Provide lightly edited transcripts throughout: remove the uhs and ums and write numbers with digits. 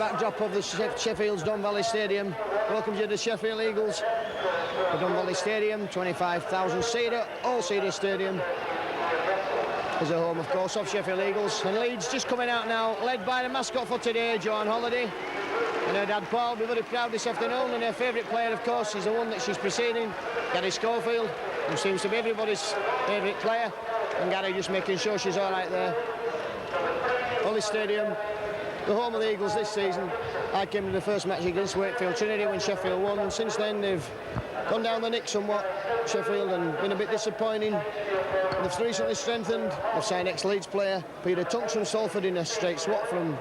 backdrop of the Sheffield's Don Valley Stadium welcomes you to Sheffield Eagles. The Don Valley Stadium, 25,000-seater, all-seater stadium. Is a home, of course, of Sheffield Eagles. And Leeds just coming out now, led by the mascot for today, Joan Holiday. And her dad Paul will be very proud this afternoon. And her favourite player, of course, is the one that she's preceding, Gary Schofield, who seems to be everybody's favourite player. And Gary just making sure she's all right there. Valley Stadium, the home of the Eagles this season. I came to the first match against Wakefield Trinity when Sheffield won, and since then they've gone down the nick somewhat, Sheffield, and been a bit disappointing. They've recently strengthened. They've signed ex-Leeds player Peter Tunks from Salford in a straight swap from...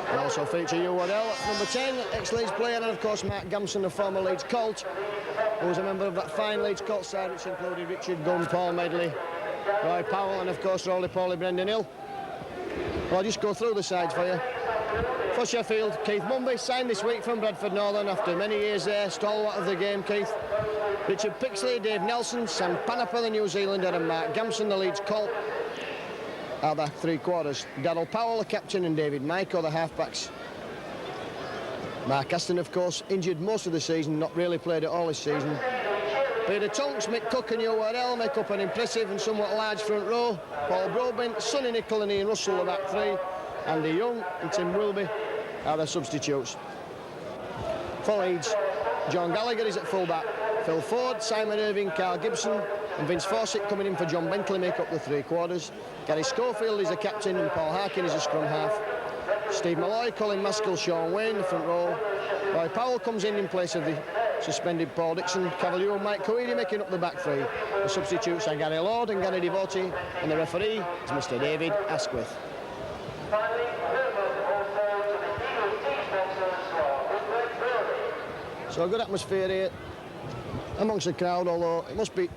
They also feature Hugh Waddell, number 10, ex-Leeds player, and of course Mark Gamson, the former Leeds Colt, who was a member of that fine Leeds Colt side, which included Richard Gunn, Paul Medley, Roy Powell, and of course Roly-Poly Brendan Hill. Well, I'll just go through the sides for you. For Sheffield, Keith Mumby signed this week from Bradford Northern after many years there, stalwart of the game, Keith. Richard Pixley, Dave Nelson, Sam Panapa, the New Zealander, and Mark Gamson, the Leeds Colt, are the three-quarters. Daryl Powell, the captain, and David Maiko, the halfbacks. Mark Aston, of course, injured most of the season, not really played at all this season. Peter Tunks, Mick Cook and Hugh Waddell make up an impressive and somewhat large front row. Paul Broadbent, Sonny Nicholl and Ian Russell are back three. Andy Young and Tim Wilby are their substitutes. For Leeds, John Gallagher is at full-back. Phil Ford, Simon Irving, Carl Gibson and Vince Fawcett coming in for John Bentley make up the three-quarters. Gary Schofield is the captain and Paul Harkin is a scrum half. Steve Malloy, Colin Maskell, Sean Wayne, the front row. Roy Powell comes in place of the suspended Paul Dixon. Cavalier and Mike Coady making up the back three. The substitutes are Gary Lord and Gary Devotee, and the referee is Mr. David Asquith. So a good atmosphere here amongst the crowd, although it must be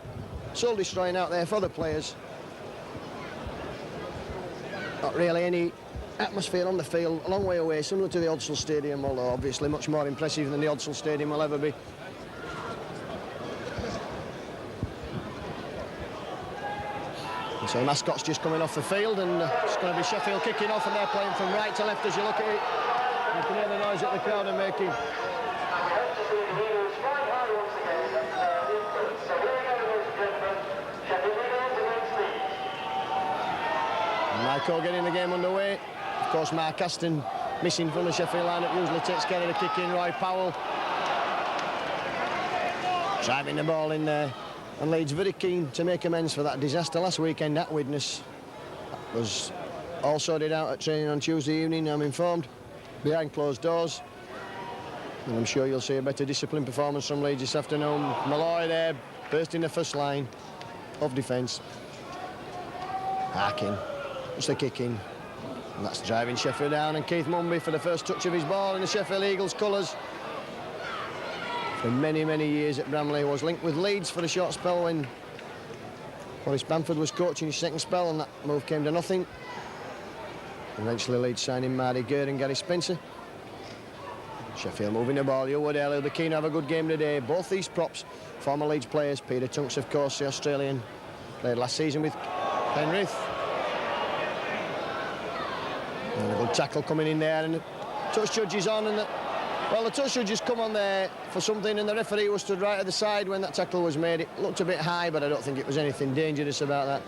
soul destroying out there for the players. Not really any atmosphere on the field, a long way away, similar to the Odsal Stadium, although obviously much more impressive than the Odsal Stadium will ever be. And so the mascot's just coming off the field, and it's going to be Sheffield kicking off, and they're playing from right to left as you look at it. You can hear the noise that the crowd are making. Michael getting the game underway. Of course, Mark Aston missing from the Sheffield lineup, usually takes care of the kick in. Roy Powell driving the ball in there, and Leeds very keen to make amends for that disaster last weekend at Widnes. That was all sorted out at training on Tuesday evening, I'm informed, behind closed doors, and I'm sure you'll see a better disciplined performance from Leeds this afternoon. Malloy there, bursting the first line of defence. Harkin, just the kick in. And that's driving Sheffield down, and Keith Mumby for the first touch of his ball in the Sheffield Eagles colours. For many, many years at Bramley, was linked with Leeds for a short spell when Boris Bamford was coaching his second spell, and that move came to nothing. Eventually Leeds signing Marty Gerd and Gary Spencer. Sheffield moving the ball. Hugh Waddell will be keen to have a good game today. Both these props, former Leeds players. Peter Tunks, of course, the Australian, played last season with Penrith. And a good tackle coming in there, and the touch judge is on, and the touch judge has come on there for something, and the referee was stood right at the side when that tackle was made. It looked a bit high, but I don't think it was anything dangerous about that.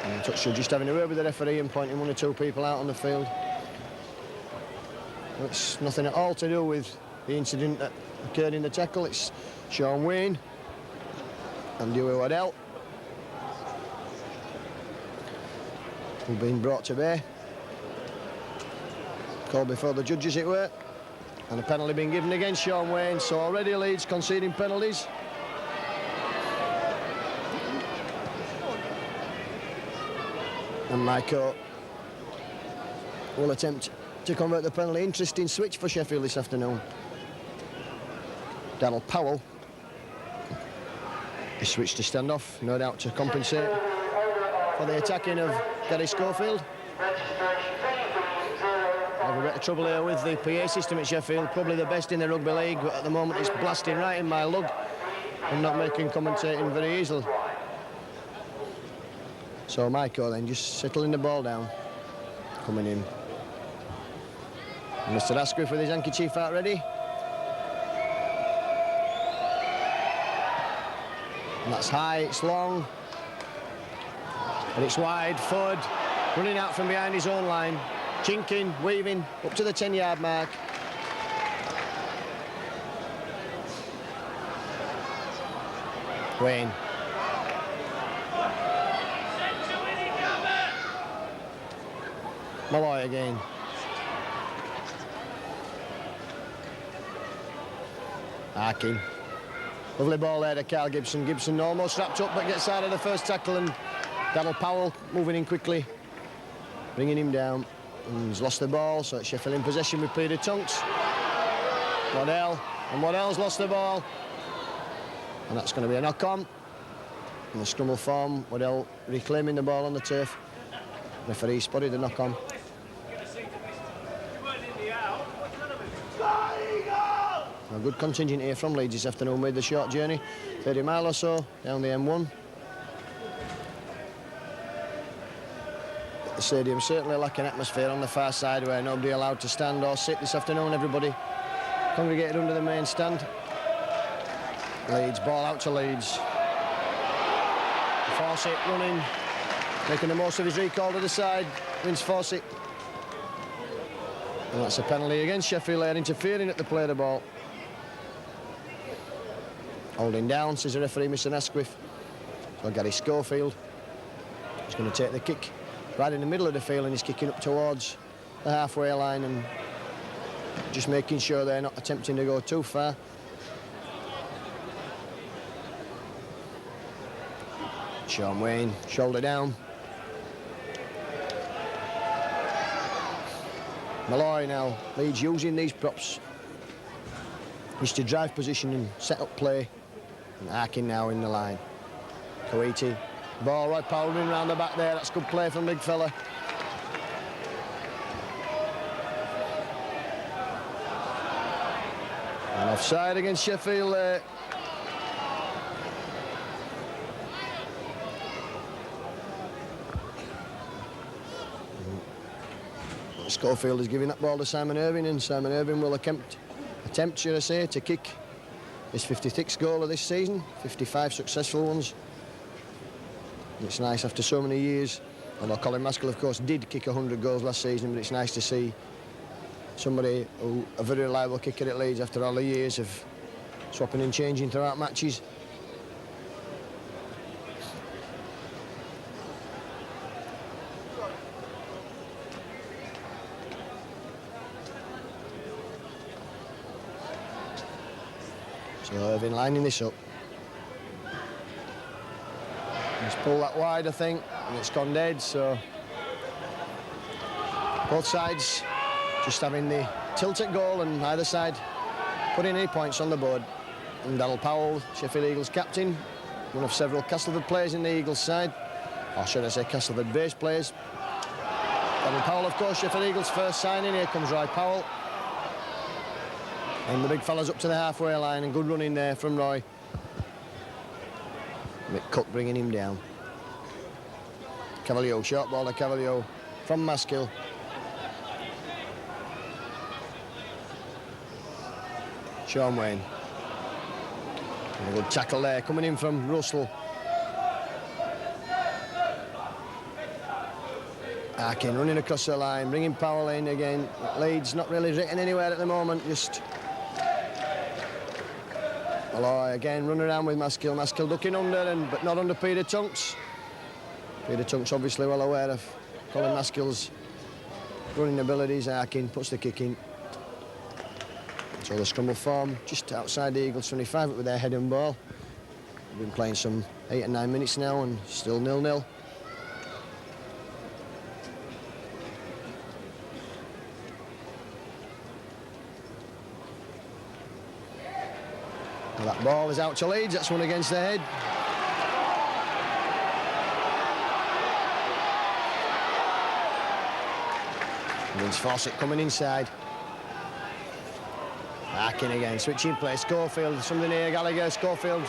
And the touch judge just having a word with the referee and pointing one or two people out on the field. It's nothing at all to do with the incident that occurred in the tackle. It's Sean Wayne and Hugh Waddell who've been brought to bay. Called before the judges, it were. And a penalty being given against Sean Wayne. So already Leeds conceding penalties. And Maiko will attempt to convert the penalty. Interesting switch for Sheffield this afternoon. Daryl Powell is switched to stand off, no doubt to compensate for the attacking of Gary Schofield. Have a bit of trouble here with the PA system at Sheffield. Probably the best in the rugby league, but at the moment it's blasting right in my lug. I'm not making commentating very easily. So Michael then just settling the ball down, coming in. And Mr. Asquith with his handkerchief out ready. And that's high, it's long. And it's wide, Fudd running out from behind his own line. Chinking, weaving, up to the 10-yard mark. Wayne. Malloy again. Arkin. Lovely ball there to Carl Gibson. Gibson almost wrapped up but gets out of the first tackle, and Darryl Powell moving in quickly, bringing him down. And he's lost the ball, so it's Sheffield in possession with Peter Tunks. Waddell, and Waddell's lost the ball. And that's going to be a knock-on. In the scrum will form, Waddell reclaiming the ball on the turf. Referee spotted the knock-on. A good contingent here from Leeds this afternoon. Made the short journey, 30 mile or so, down the M1. The stadium certainly lacking atmosphere on the far side, where nobody allowed to stand or sit this afternoon. Everybody congregated under the main stand. Leeds, ball out to Leeds. Fawcett running, making the most of his recall to the side. Wins Fawcett. And that's a penalty against Sheffield. They're interfering at the play of the ball. Holding down, says the referee, Mr. Asquith. So Gary Schofield is going to take the kick right in the middle of the field, and he's kicking up towards the halfway line and just making sure they're not attempting to go too far. Sean Wayne, shoulder down. Malloy now, Leeds using these props. He's to drive position and set up play. And Arkin now in the line. Coiti, ball right, Powell running around the back there. That's good play from big fella. And offside against Sheffield there. Schofield is giving that ball to Simon Irving, and Simon Irving will attempt, should I say, to kick his 56th goal of this season, 55 successful ones. And it's nice after so many years, although Colin Maskell, of course, did kick 100 goals last season, but it's nice to see somebody who, a very reliable kicker at Leeds after all the years of swapping and changing throughout matches. So Irving lining this up. He's pulled that wide, I think, and it's gone dead, so both sides just having the tilt at goal, and either side putting any points on the board. And Darryl Powell, Sheffield Eagles captain, one of several Castleford players in the Eagles side, or should I say Castleford base players. Darryl Powell, of course, Sheffield Eagles first signing. Here comes Roy Powell. And the big fella's up to the halfway line, and good running there from Roy. Mick Cook bringing him down. Cavalier, short ball to Cavalier from Maskell. Sean Wayne. And a good tackle there, coming in from Russell. Arkin running across the line, bringing Powell in again. Leeds not really written anywhere at the moment, just... Malloy again running around with Maskell. Maskell ducking under, but not under Peter Tunks. Peter Tunks obviously well aware of Colin Maskell's running abilities. Arkin puts the kick in. So the scrum will form just outside the Eagles 25 with their head and ball. They've been playing some 8 or 9 minutes now and still 0-0. That ball is out to Leeds. That's one against their head. Leeds force it coming inside. Back in again, switching play. Schofield, something here. Gallagher, Schofield.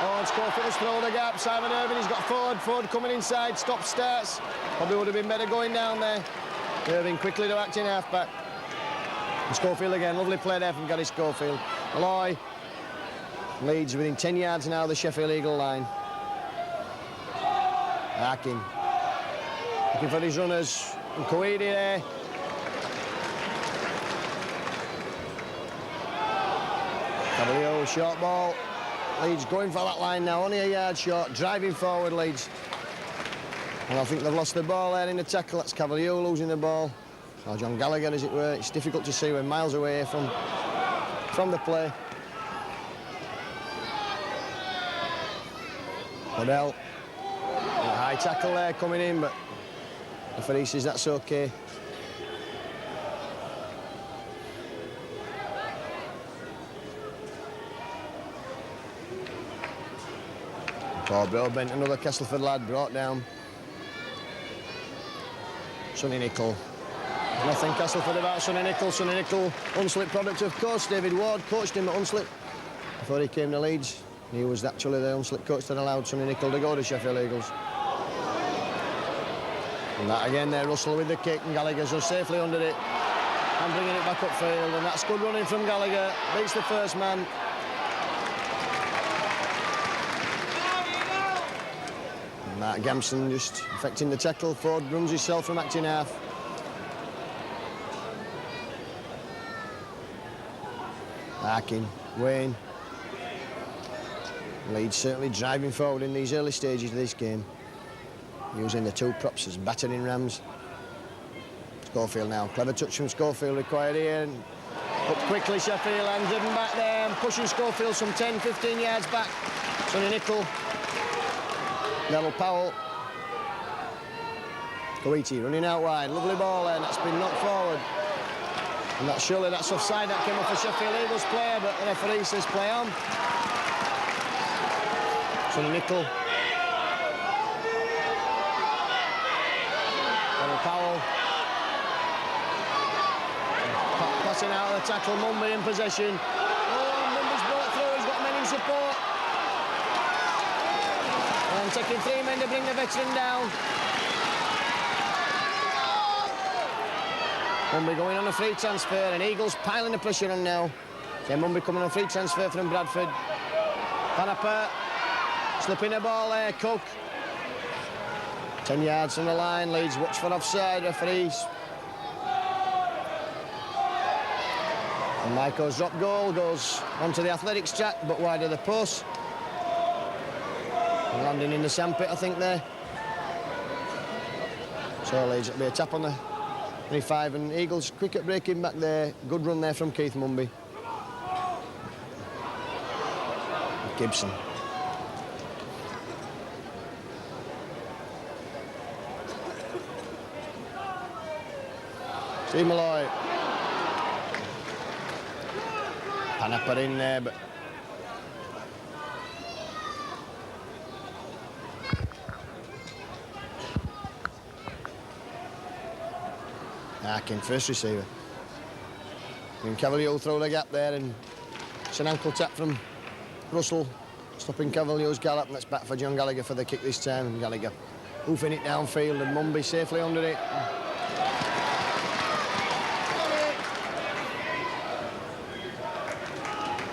Oh, and Schofield's thrown the gap. Simon Irving, he's got Ford. Ford coming inside. Stop starts. Probably would have been better going down there. Irving quickly to acting half-back. And Schofield again. Lovely play there from Gary Schofield. Malloy. Leeds within 10 yards now of the Sheffield Eagle line. Harkin. Looking for his runners. And Coady there. Cavalier, short ball. Leeds going for that line now, only a yard short, driving forward Leeds. And I think they've lost the ball there in the tackle. That's Cavalier losing the ball. Or John Gallagher, as it were. It's difficult to see when miles away from the play. Odell. A high tackle there coming in, but the referee says that's okay. Paul Broadbent, another Castleford lad, brought down. Sonny Nicol. Nothing Castleford about Sonny Nicol. Sonny Nicol, Unslip product, of course. David Ward coached him at Unslip before he came to Leeds. He was actually the Unslip coach that allowed Sonny Nicol to go to Sheffield Eagles. And that again there, Russell with the kick, and Gallagher's just safely under it and bringing it back upfield. And that's good running from Gallagher. Beats the first man. Matt Gamson just affecting the tackle. Ford runs himself from acting half. Harkin, Wayne. Leeds certainly driving forward in these early stages of this game. Using the two props as battering rams. Schofield now. Clever touch from Schofield required here. And up quickly Sheffield and driven back there and pushing Schofield some 10-15 yards back. Sonny Nicol. Neville Powell. Coady running out wide. Lovely ball there, and that's been knocked forward. And that's surely that's offside. That came off a Sheffield Eagles player, but the referee says play on. Sonny Nicol. Neville Powell. Passing out of the tackle. Mumby in possession. Oh, Mumby's brought through. He's got men in support. And taking 3 men to bring the veteran down. Mumby going on a free transfer, and Eagles piling the pressure on now. So Mumby coming on a free transfer from Bradford. Panapa slipping the ball there, Cook. 10 yards from the line, Leeds watch for offside, referees. And Michael's drop goal goes onto the athletics track, but wide of the post. Landing in the sandpit, I think, there. So Leeds, it'll be a tap on the 25, and Eagles quick at breaking back there. Good run there from Keith Mumby. Gibson. Steve Malloy. Panapa in there, but Harkin, first receiver. And Cavalier will throw the gap there, and it's an ankle tap from Russell, stopping Cavalier's gallop, and that's back for John Gallagher for the kick this time. And Gallagher hoofing it downfield, and Mumby safely under it.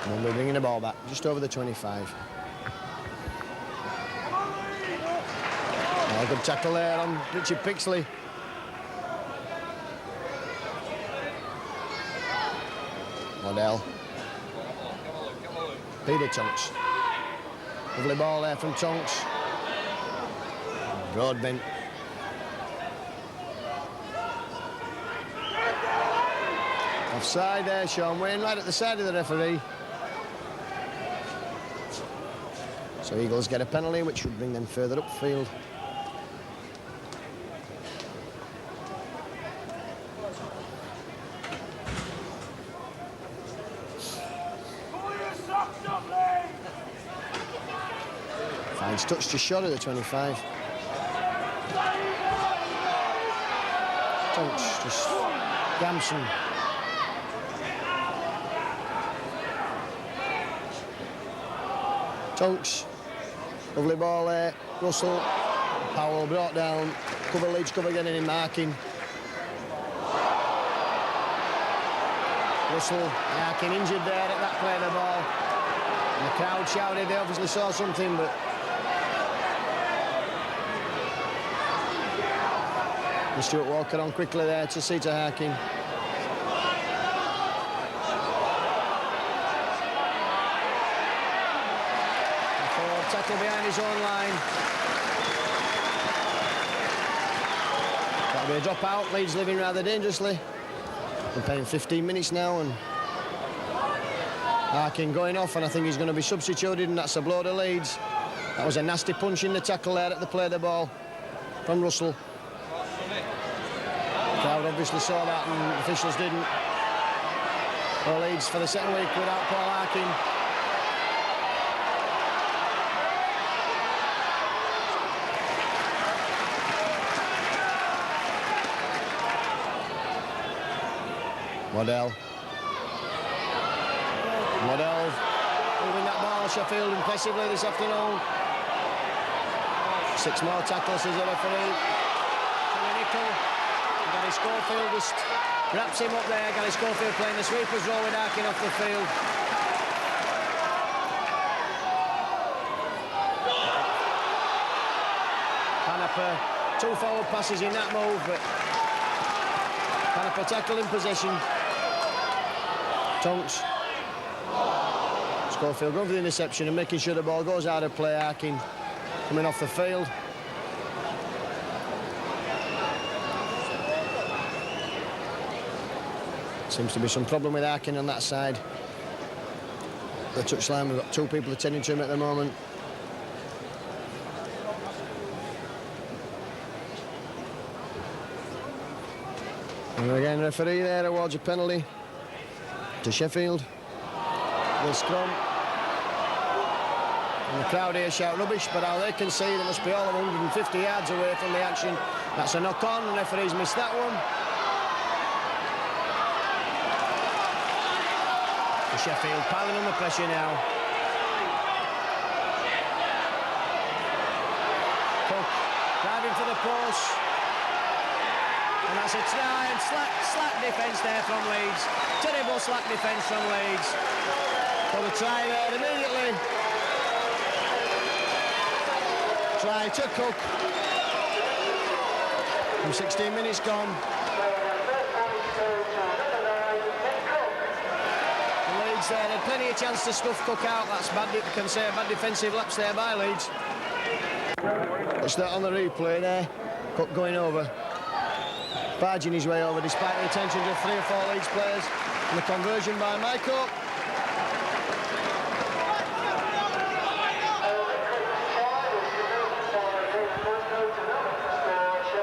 Mumby bringing the ball back, just over the 25. Oh, good tackle there on Richard Pixley. Odell. Peter Tonks. Lovely ball there from Tonks. Broadbent. Offside there, Sean Wayne, right at the side of the referee. So Eagles get a penalty, which would bring them further upfield. Finds touch just short of the 25. Tonks just Gamson. Tonks. Lovely ball there. Russell. Powell brought down. Cover Leeds, cover getting in marking. Russell, Harkin injured there at that play of the ball. And the crowd shouted, they obviously saw something, but... And Stuart Walker on quickly there to see to Harkin. Tackle behind his own line. That'll be a drop out. Leeds living rather dangerously. We're playing 15 minutes now, and Harkin going off, and I think he's going to be substituted, and that's a blow to Leeds. That was a nasty punch in the tackle there at the play of the ball from Russell. The crowd obviously saw that, and the officials didn't. For Leeds for the second week without Paul Harkin. Waddell moving that ball. Sheffield impressively this afternoon. 6 more tackles as a referee. Nickel. Gary Schofield just wraps him up there. Gary Schofield playing the sweeper's role with Harkin off the field. Panaper, 2 forward passes in that move, but Panaper tackle in possession. Tonks. Schofield going for the interception and making sure the ball goes out of play. Harkin coming off the field. Seems to be some problem with Harkin on that side. The touchline, we've got 2 people attending to him at the moment. And again, referee there awards a penalty to Sheffield. The scrum. And the crowd here shout rubbish, but how they can see they must be all of 150 yards away from the action. That's a knock on, and the referee's missed that one. The Sheffield piling under pressure now. Cook driving for the post. And that's a try, and slack defence there from Leeds. Terrible slack defence from Leeds. Got a try there immediately. Try to Cook. From 16 minutes gone. The Leeds there had plenty of chance to stuff Cook out. That's bad, you can say a bad defensive lapse there by Leeds. Watch that on the replay there. Cook going over. Barging his way over despite the attention of 3 or 4 Leeds players. And the conversion by Michael.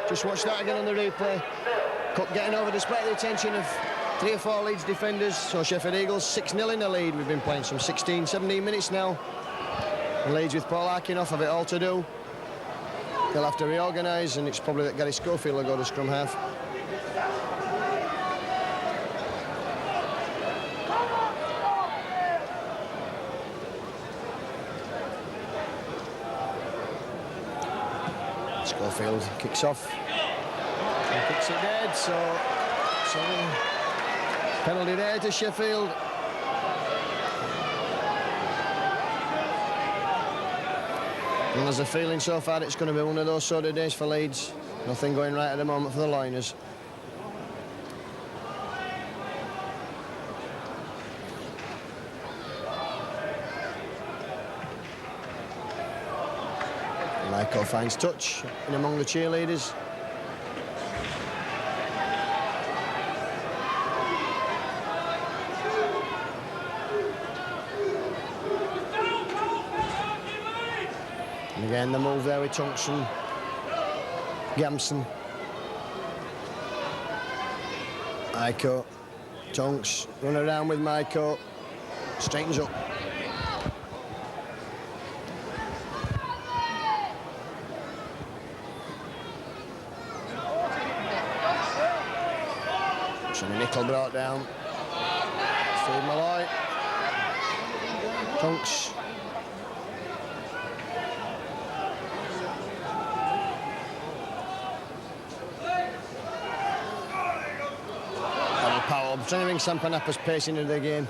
Just watch that again on the replay. Cook getting over despite the attention of 3 or 4 Leeds defenders. So Sheffield Eagles 6-0 in the lead. We've been playing some 16, 17 minutes now. And Leeds with Paul Harkin off have it all to do. They'll have to reorganise, and it's probably that Gary Schofield will go to scrum half. Schofield kicks off and kicks it dead, so penalty there to Sheffield. And there's a feeling so far it's going to be one of those sort of days for Leeds. Nothing going right at the moment for the Liners. Michael finds touch in among the cheerleaders. And again, the move there with Thompson, Gamson, Iko, Tonks, run around with Maiko, straightens up. Nickel brought down. Steve Malloy. Tunks. Powell trying to bring Sampanappa's pace into the game.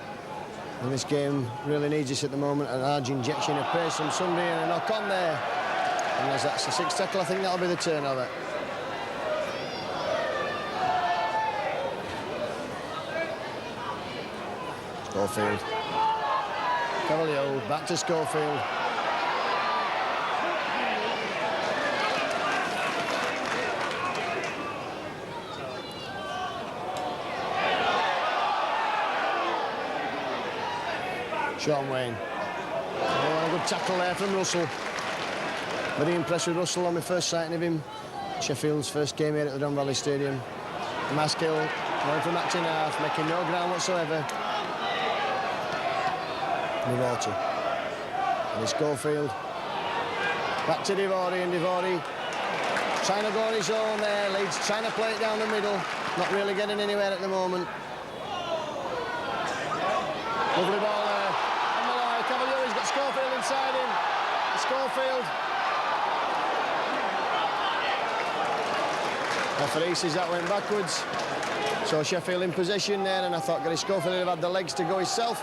And this game really needs this at the moment. An large injection of pace from somebody and a knock on there. And as that's the sixth tackle, I think that'll be the turnover. Schofield. Cavalier back to Schofield. Sean Wayne. Oh, a good tackle there from Russell. Very impressed with Russell on my first sighting of him. Sheffield's first game here at the Don Valley Stadium. Maskill going for match in half, making no ground whatsoever. Nivorti. And it's Schofield. Back to Divorri, and Divorri trying to go on his own there. Leeds trying to play it down the middle. Not really getting anywhere at the moment. Lovely ball there. And Malloy, Cavalier, he's got Schofield inside him. Schofield. Referee says that went backwards. So Sheffield in possession there, and I thought Gary Schofield would have had the legs to go himself.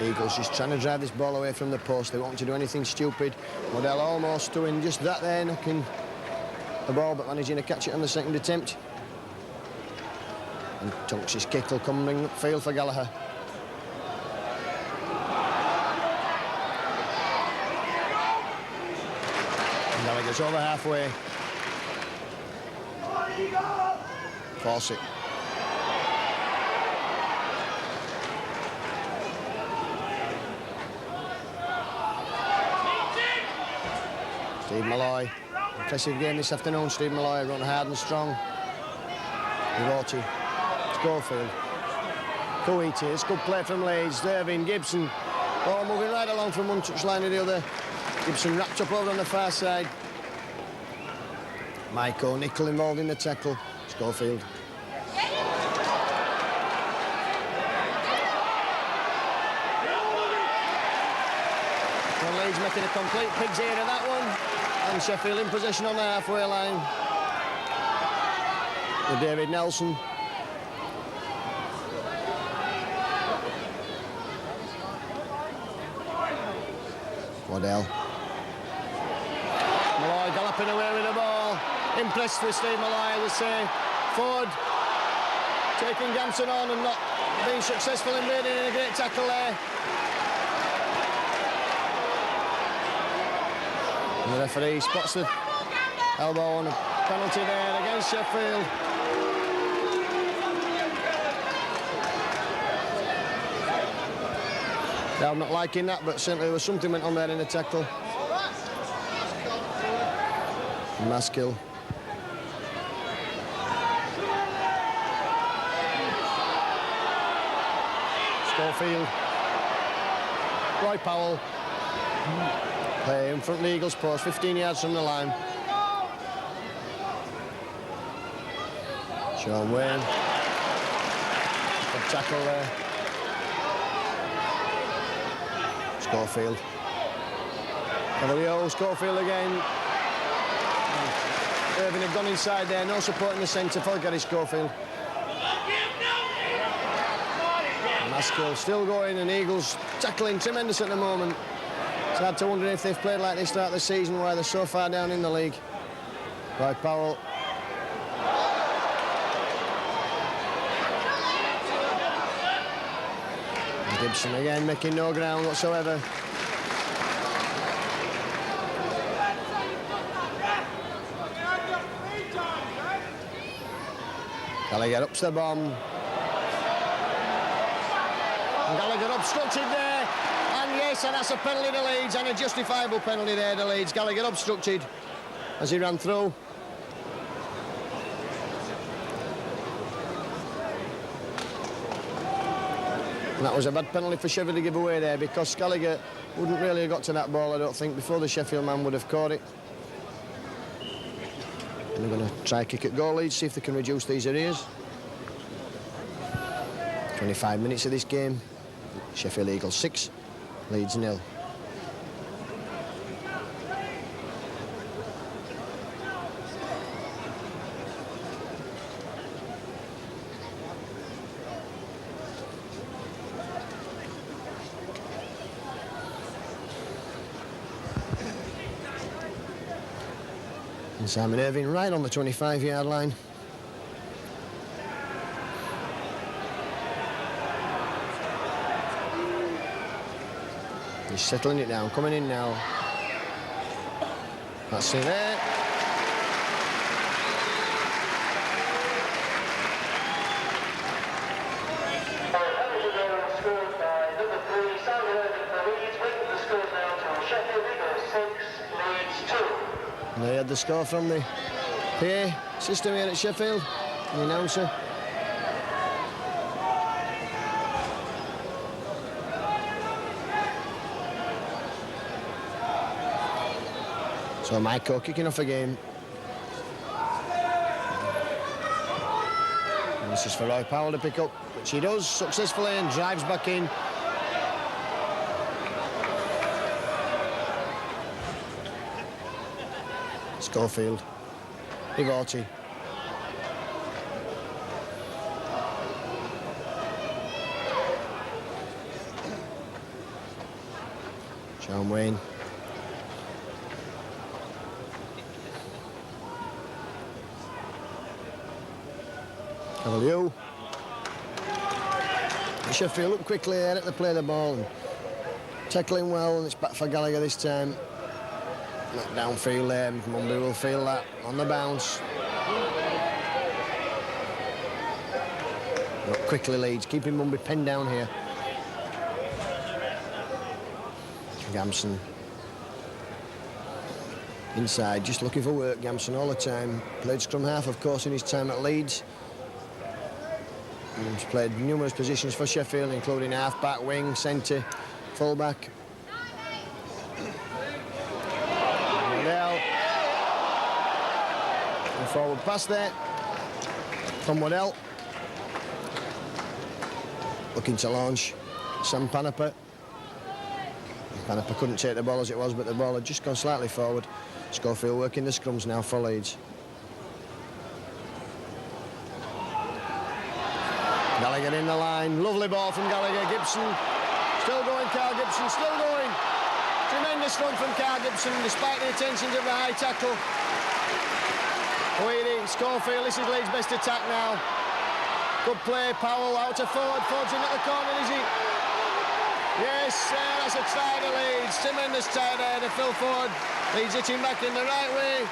Eagles just trying to drive this ball away from the post. They want to do anything stupid. Waddell almost doing just that there, knocking the ball, but managing to catch it on the second attempt. And Tunks' kick will come in field for Gallagher. And Gallagher's over halfway. Fawcett. Steve Malloy. Impressive game this afternoon, Steve Malloy. Run hard and strong. Nivorti. Schofield. Coiti. It's good play from Leeds. Irving, Gibson. Ball moving right along from one touch line to the other. Gibson wrapped up over on the far side. Michael Nickel involved in the tackle. Schofield. Leeds making a complete pig's ear of that one. And Sheffield in possession on the halfway line. With David Nelson. Waddell. Malloy galloping away with the ball. Impressed with Steve Malloy, I would say. Ford taking Gamson on and not being successful in making a great tackle there. And the referee spots the elbow and a penalty there against Sheffield. Yeah, I'm not liking that, but certainly there was something went on there in the tackle. Maskill. Schofield. Roy Powell. Play in front of the Eagles' post, 15 yards from the line. Sean Wayne. Good tackle there. Schofield. Cavalier, Schofield again. Irving had gone inside there, no support in the centre for Gary Schofield. Maskill still going, and Eagles tackling tremendous at the moment. It's hard to wonder if they've played like this throughout the season, why they're so far down in the league. Roy Powell. And Gibson again making no ground whatsoever. Gallagher ups the bomb. And Gallagher obstructed there. And yes, and that's a penalty to Leeds, and a justifiable penalty there to Leeds. Gallagher obstructed as he ran through. And that was a bad penalty for Sheffield to give away there, because Gallagher wouldn't really have got to that ball, I don't think, before the Sheffield man would have caught it. And they're going to try a kick at goal, Leeds, see if they can reduce these arrears. 25 minutes of this game. Sheffield Eagles 6, Leeds 0. And Simon Irving right on the 25-yard line. He's settling it down, coming in now. That's it there. Scored by number 3, Simon Irving for Leeds, bringing the scores now to Sheffield Eagles 6, Leeds 2. And they had the score from the PA system here at Sheffield, the announcer. So Michael kicking off again. And this is for Roy Powell to pick up, which he does successfully and drives back in. Schofield, Ivorti. John Wayne. Cavalier. Sheffield look quickly there at the play the ball and tackling well, and it's back for Gallagher this time. That downfield there, Mumby will feel that on the bounce. Look quickly Leeds, keeping Mumby penned down here. Gamson inside, just looking for work. Gamson all the time. Played scrum half, of course, in his time at Leeds. He's played numerous positions for Sheffield, including half-back, wing, centre, full-back. Waddell. And forward pass there from Waddell. Looking to launch Sam Panapa. Panapa couldn't take the ball as it was, but the ball had just gone slightly forward. Schofield working the scrums now for Leeds. Gallagher in the line, lovely ball from Gallagher. Gibson, still going, Carl Gibson, still going. Tremendous run from Carl Gibson, despite the attentions of the high tackle. Weedy, Schofield, this is Leeds' best attack now. Good play, Powell out to forward, Ford's in at the corner, is he? Yes, that's a try to Leeds, tremendous try there to Phil Ford. Leeds hitting back in the right way.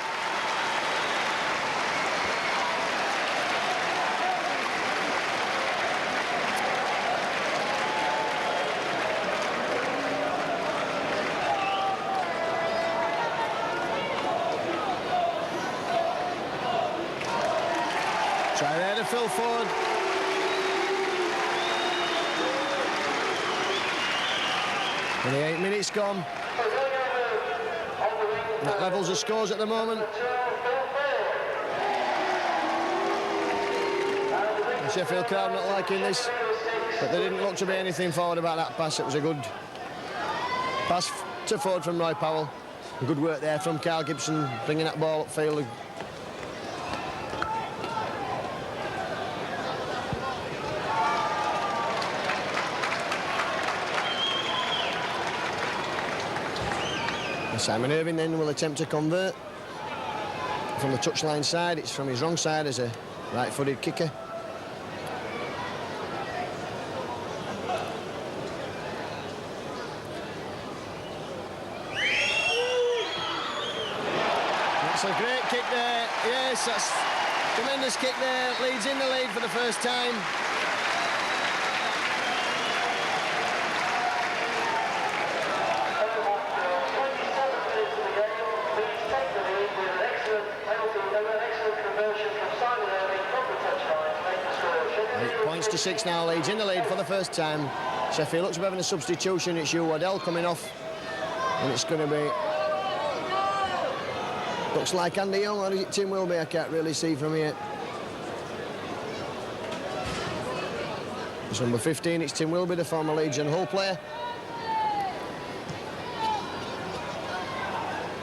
Try there to Phil Ford. And 8 minutes gone. That levels the scores at the moment. The Sheffield crowd not liking this, but they didn't look to be anything forward about that pass. It was a good pass to Ford from Roy Powell. Good work there from Carl Gibson, bringing that ball upfield. Simon Irving then will attempt to convert from the touchline side. It's from his wrong side as a right-footed kicker. That's a great kick there. Yes, that's a tremendous kick there. Leeds in the lead for the first time. To 6 now, Leeds in the lead for the first time. Sheffield looks to be having a substitution. It's Hugh Waddell coming off. And it's going to be... Looks like Andy Young, or is it Tim Wilby? I can't really see from here. It's number 15, it's Tim Wilby, the former Leeds and Hull player.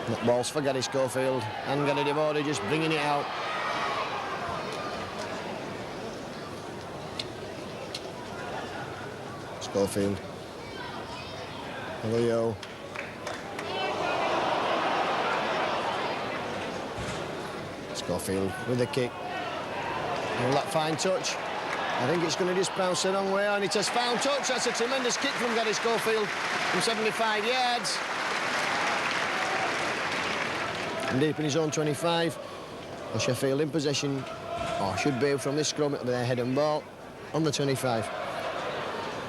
That ball's for Gary Schofield, and Gary DeBordy just bringing it out. Schofield. Leo. Schofield with the kick. And that fine touch. I think it's going to just bounce the wrong way on. It has found touch. That's a tremendous kick from Gary Schofield from 75 yards. And deep in his own 25. And Sheffield in possession, or should be from this scrum, it'll be their head and ball on the 25.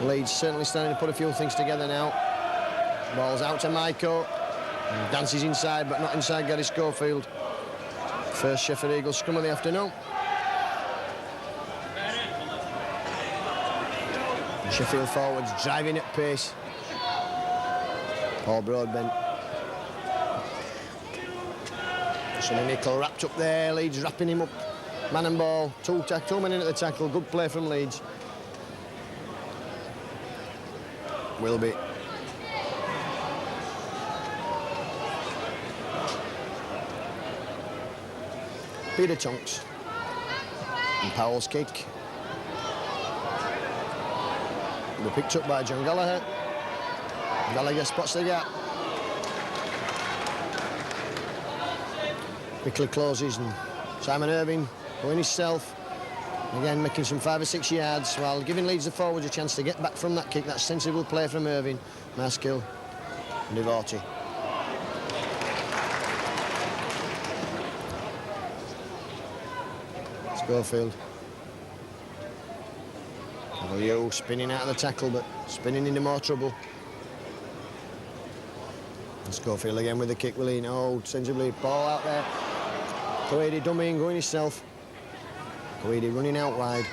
Leeds certainly starting to put a few things together now. Ball's out to Maiko. And dances inside, but not inside Gary Schofield. First Sheffield Eagles scrum of the afternoon. Sheffield forwards driving at pace. Paul Broadbent. Sonny Nicol wrapped up there. Leeds wrapping him up. Man and ball. Two men into the tackle. Good play from Leeds. Wilby. Peter Tonks. And Powell's kick. Be picked up by John Gallagher. Gallagher spots the gap. Quickly closes, and Simon Irving going himself. Again, making some 5 or 6 yards while giving Leeds the forwards a chance to get back from that kick. That's sensible play from Irving, Maskill, and Devorty. Schofield. Leo spinning out of the tackle, but spinning into more trouble. And Schofield again with the kick, will he? No, sensibly, ball out there. Coady dummying, going himself. Coady running out wide.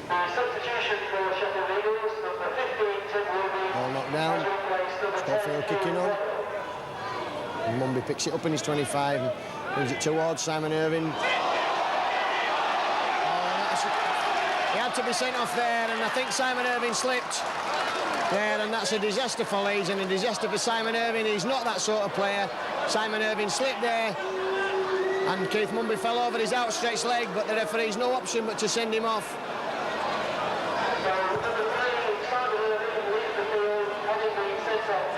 Substitution for Sheffield Eagles, number 15, Tim Wilby. Ball knocked down. Schofield kicking on. And Mumby picks it up in his 25 and brings it towards Simon Irving. He had to be sent off there, and I think Simon Irving slipped there, and that's a disaster for Leeds and a disaster for Simon Irving. He's not that sort of player. Simon Irving slipped there, and Keith Mumby fell over his outstretched leg, but the referee's no option but to send him off. So, number 3, Simon Irving leaves the field, having been sent off.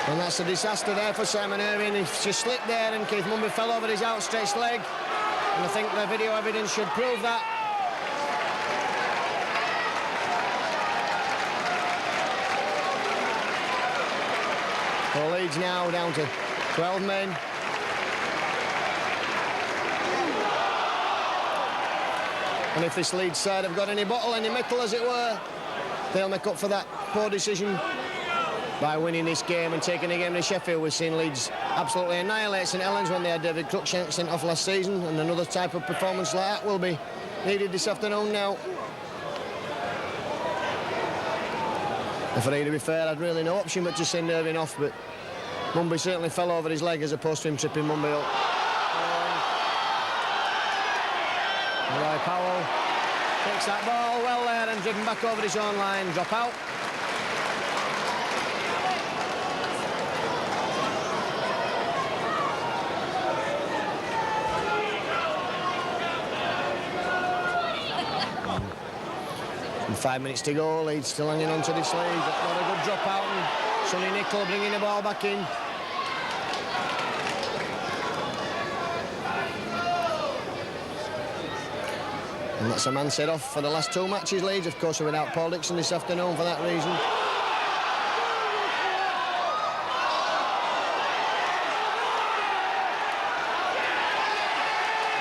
And that's a disaster there for Simon Irving. He just slipped there, and Keith Mumby fell over his outstretched leg. And I think the video evidence should prove that. Well, Leeds now down to 12 men. And if this Leeds side have got any bottle, any metal as it were, they'll make up for that poor decision by winning this game and taking the game to Sheffield. We've seen Leeds absolutely annihilate St Helens when they had David Cruikshank sent off last season, and another type of performance like that will be needed this afternoon now. If I need to be fair, I'd really no option but to send Irving off, but Mumby certainly fell over his leg as opposed to him tripping Mumby up. Roy Powell takes that ball well there and driven back over his own line, drop out. And 5 minutes to go, Leeds still hanging on to this lead. Got a good drop out, and Sonny Nicol bringing the ball back in. And that's a man set off for the last 2 matches, Leeds. Of course, we're without Paul Dixon this afternoon for that reason.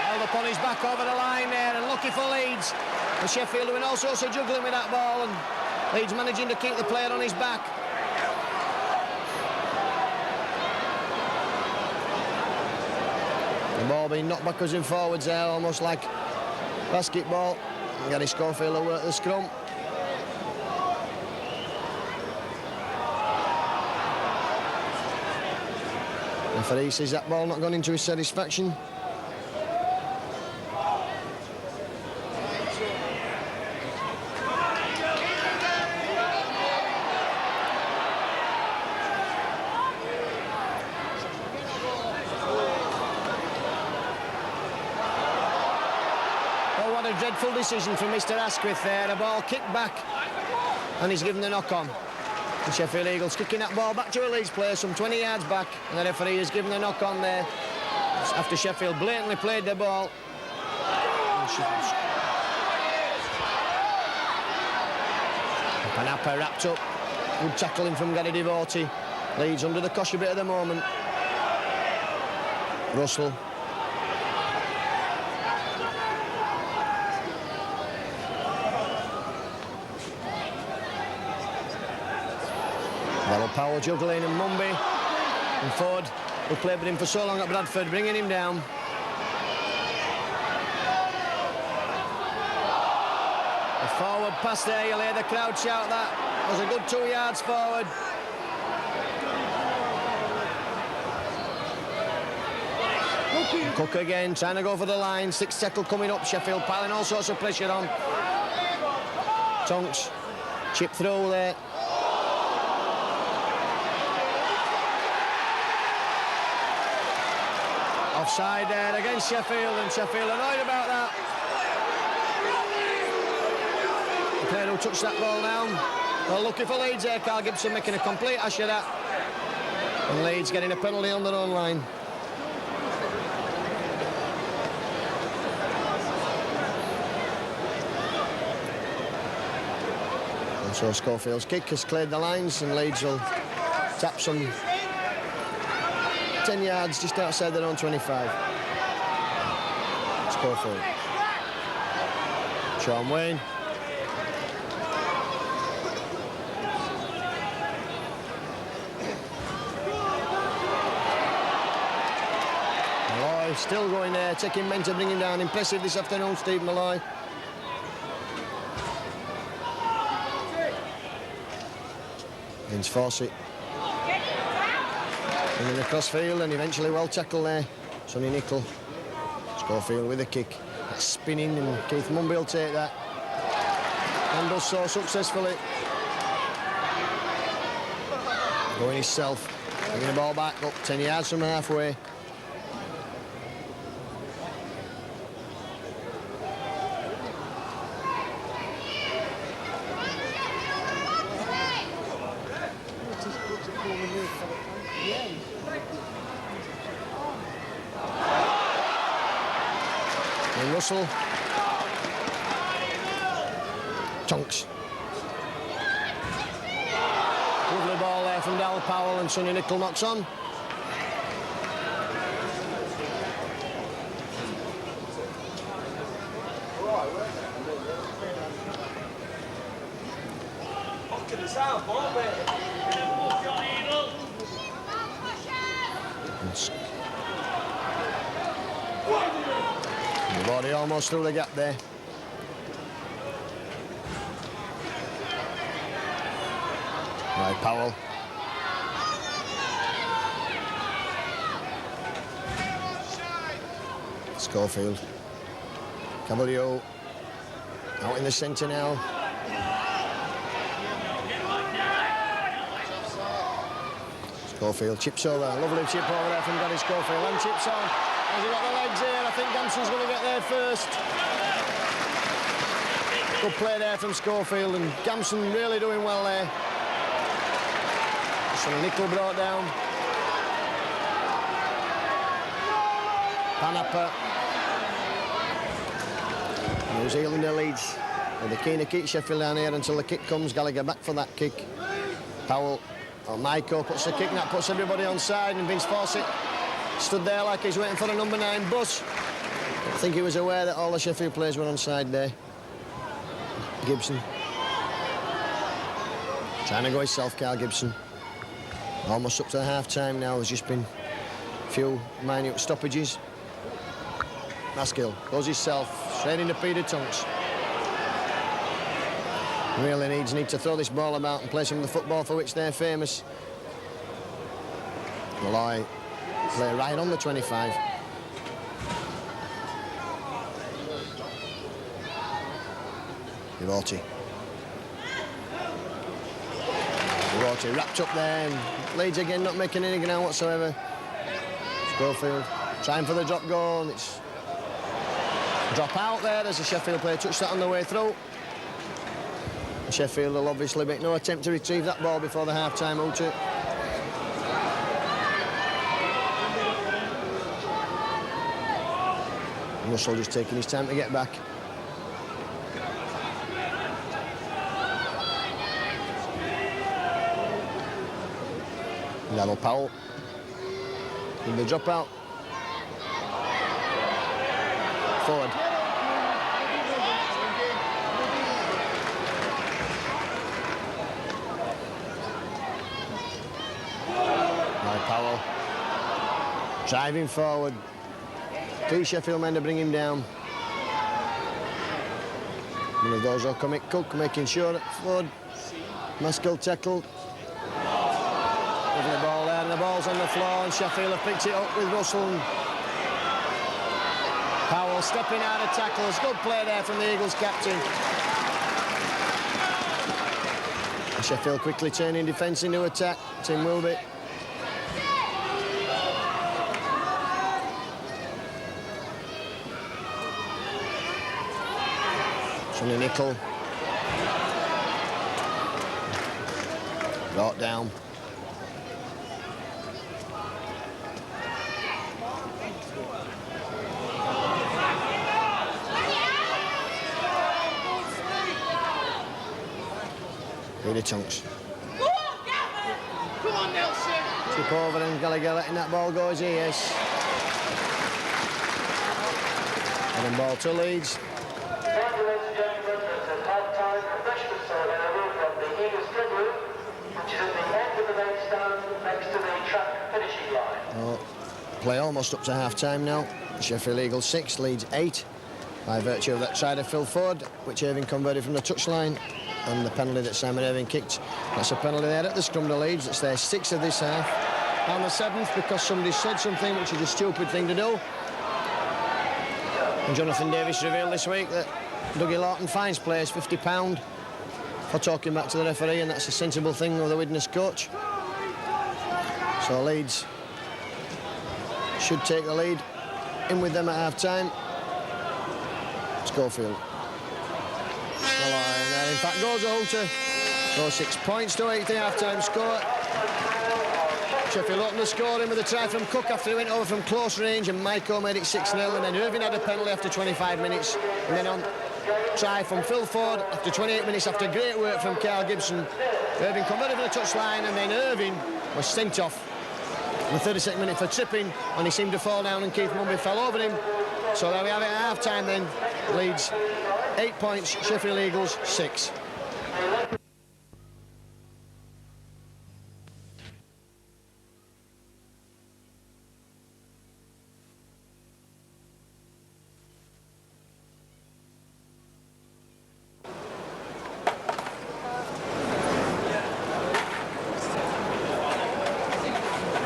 Held up on his back over the line there, and lucky for Leeds. And Sheffield doing all sorts of juggling with that ball, and Leeds managing to keep the player on his back. The ball being knocked backwards and forwards there, almost like basketball. Gary Schofield will work the scrum. Referee says that ball not gone into his satisfaction. Oh, what a dreadful decision from Mr. Asquith there. The ball kicked back and he's given the knock on. The Sheffield Eagles kicking that ball back to a Leeds player some 20 yards back, and the referee has given the knock on there after Sheffield blatantly played the ball. Panapa wrapped up. Good tackling from Gary Devotee. Leeds under the cosh a bit at the moment. Russell. Powell juggling and Mumby and Ford, who played with him for so long at Bradford, bringing him down. A forward pass there, you hear the crowd shout that. Was a good 2 yards forward. Cook again, trying to go for the line. 6th tackle coming up, Sheffield piling all sorts of pressure on. Tonks, chip through there. Offside there against Sheffield, and Sheffield annoyed about that. The player who touched that ball down. Well, lucky for Leeds there, Carl Gibson making a complete hash of that. And Leeds getting a penalty on their own line. And so Schofield's kick has cleared the lines, and Leeds will tap some 10 yards just outside their own 25. Schofield. Sean Wayne. Malloy still going there, taking men to bring him down. Impressive this afternoon, Steve Malloy. Against Fawcett. And in the crossfield, and eventually well tackled there. Sonny Nicol. Schofield with a kick. That's spinning, and Keith Mumby will take that. And does so successfully. Going himself. Bringing the ball back up 10 yards from halfway. Russell. Tonks. Lovely ball there from Dal Powell, and Sonny Nicol knocks on. The body almost through the gap there. Right, Powell. Schofield. Cavalier out in the centre now. Schofield chips over. Lovely chip over there from Gary Schofield, and chips on. Has he got the legs here? I think Gamson's going to get there first. Good play there from Schofield, and Gamson really doing well there. So Nicol brought down. Panapa. New Zealand Leeds. They're keen to keep Sheffield down here until the kick comes. Gallagher back for that kick. Powell, or Maiko puts the kick, and that puts everybody on side, and Vince Fawcett stood there like he's waiting for a number 9 bus. I think he was aware that all the Sheffield players were on side there. Gibson. Trying to go himself, Carl Gibson. Almost up to the half-time now. There's just been a few minute stoppages. Maskill goes himself, straight into Peter Tunks. Really need to throw this ball about and play some of the football for which they're famous. Malloy play right on the 25. Devotee wrapped up there, and Leeds again not making any ground whatsoever. Schofield trying for the drop goal, and it's drop out there as the Sheffield player touched that on the way through. Sheffield will obviously make no attempt to retrieve that ball before the half-time outer. Russell just taking his time to get back. Level Powell in the drop out. Forward. Now Powell driving forward. 3 Sheffield men to bring him down. One of those will commit Cook, making sure that Flood. Maskill tackled. Lovely ball there, and the ball's on the floor, and Sheffield have picked it up with Russell. And Powell stepping out of tackles. Good play there from the Eagles captain. And Sheffield quickly turning defence into attack. Tim Wilby. Sonny Nickel. Brought down. Peter Tunks. Come on, Nelson. Tip over and Gallagher letting that ball go as he is. And ball to Leeds. Thank you, ladies and gentlemen, at half-time, refreshment ceremony from the Eagles Club Room, which is at the end of the main stand next to the track finishing line. Oh, play almost up to half-time now. Sheffield Eagles 6, Leeds 8. By virtue of that try to Phil Ford, which Irving converted from the touchline, and the penalty that Simon Irving kicked. That's a penalty there at the scrum to Leeds. It's their 6th of this half. On the 7th, because somebody said something which is a stupid thing to do. And Jonathan Davis revealed this week that Dougie Lawton fines players £50 for talking back to the referee, and that's a sensible thing of the witness coach. So Leeds should take the lead in with them at half-time. Schofield. And there, in fact, goes a hooter. So 6 points to 8 the half-time score. Sheffield opened the scoring with a try from Cook after he went over from close range, and Maiko made it 6-0, and then Irving had a penalty after 25 minutes, and then on try from Phil Ford after 28 minutes after great work from Carl Gibson. Irving converted from the touchline, and then Irving was sent off in the 32nd minute for tripping, and he seemed to fall down, and Keith Mumby fell over him. So there we have it at half-time then. Leeds 8 points, Sheffield Eagles 6.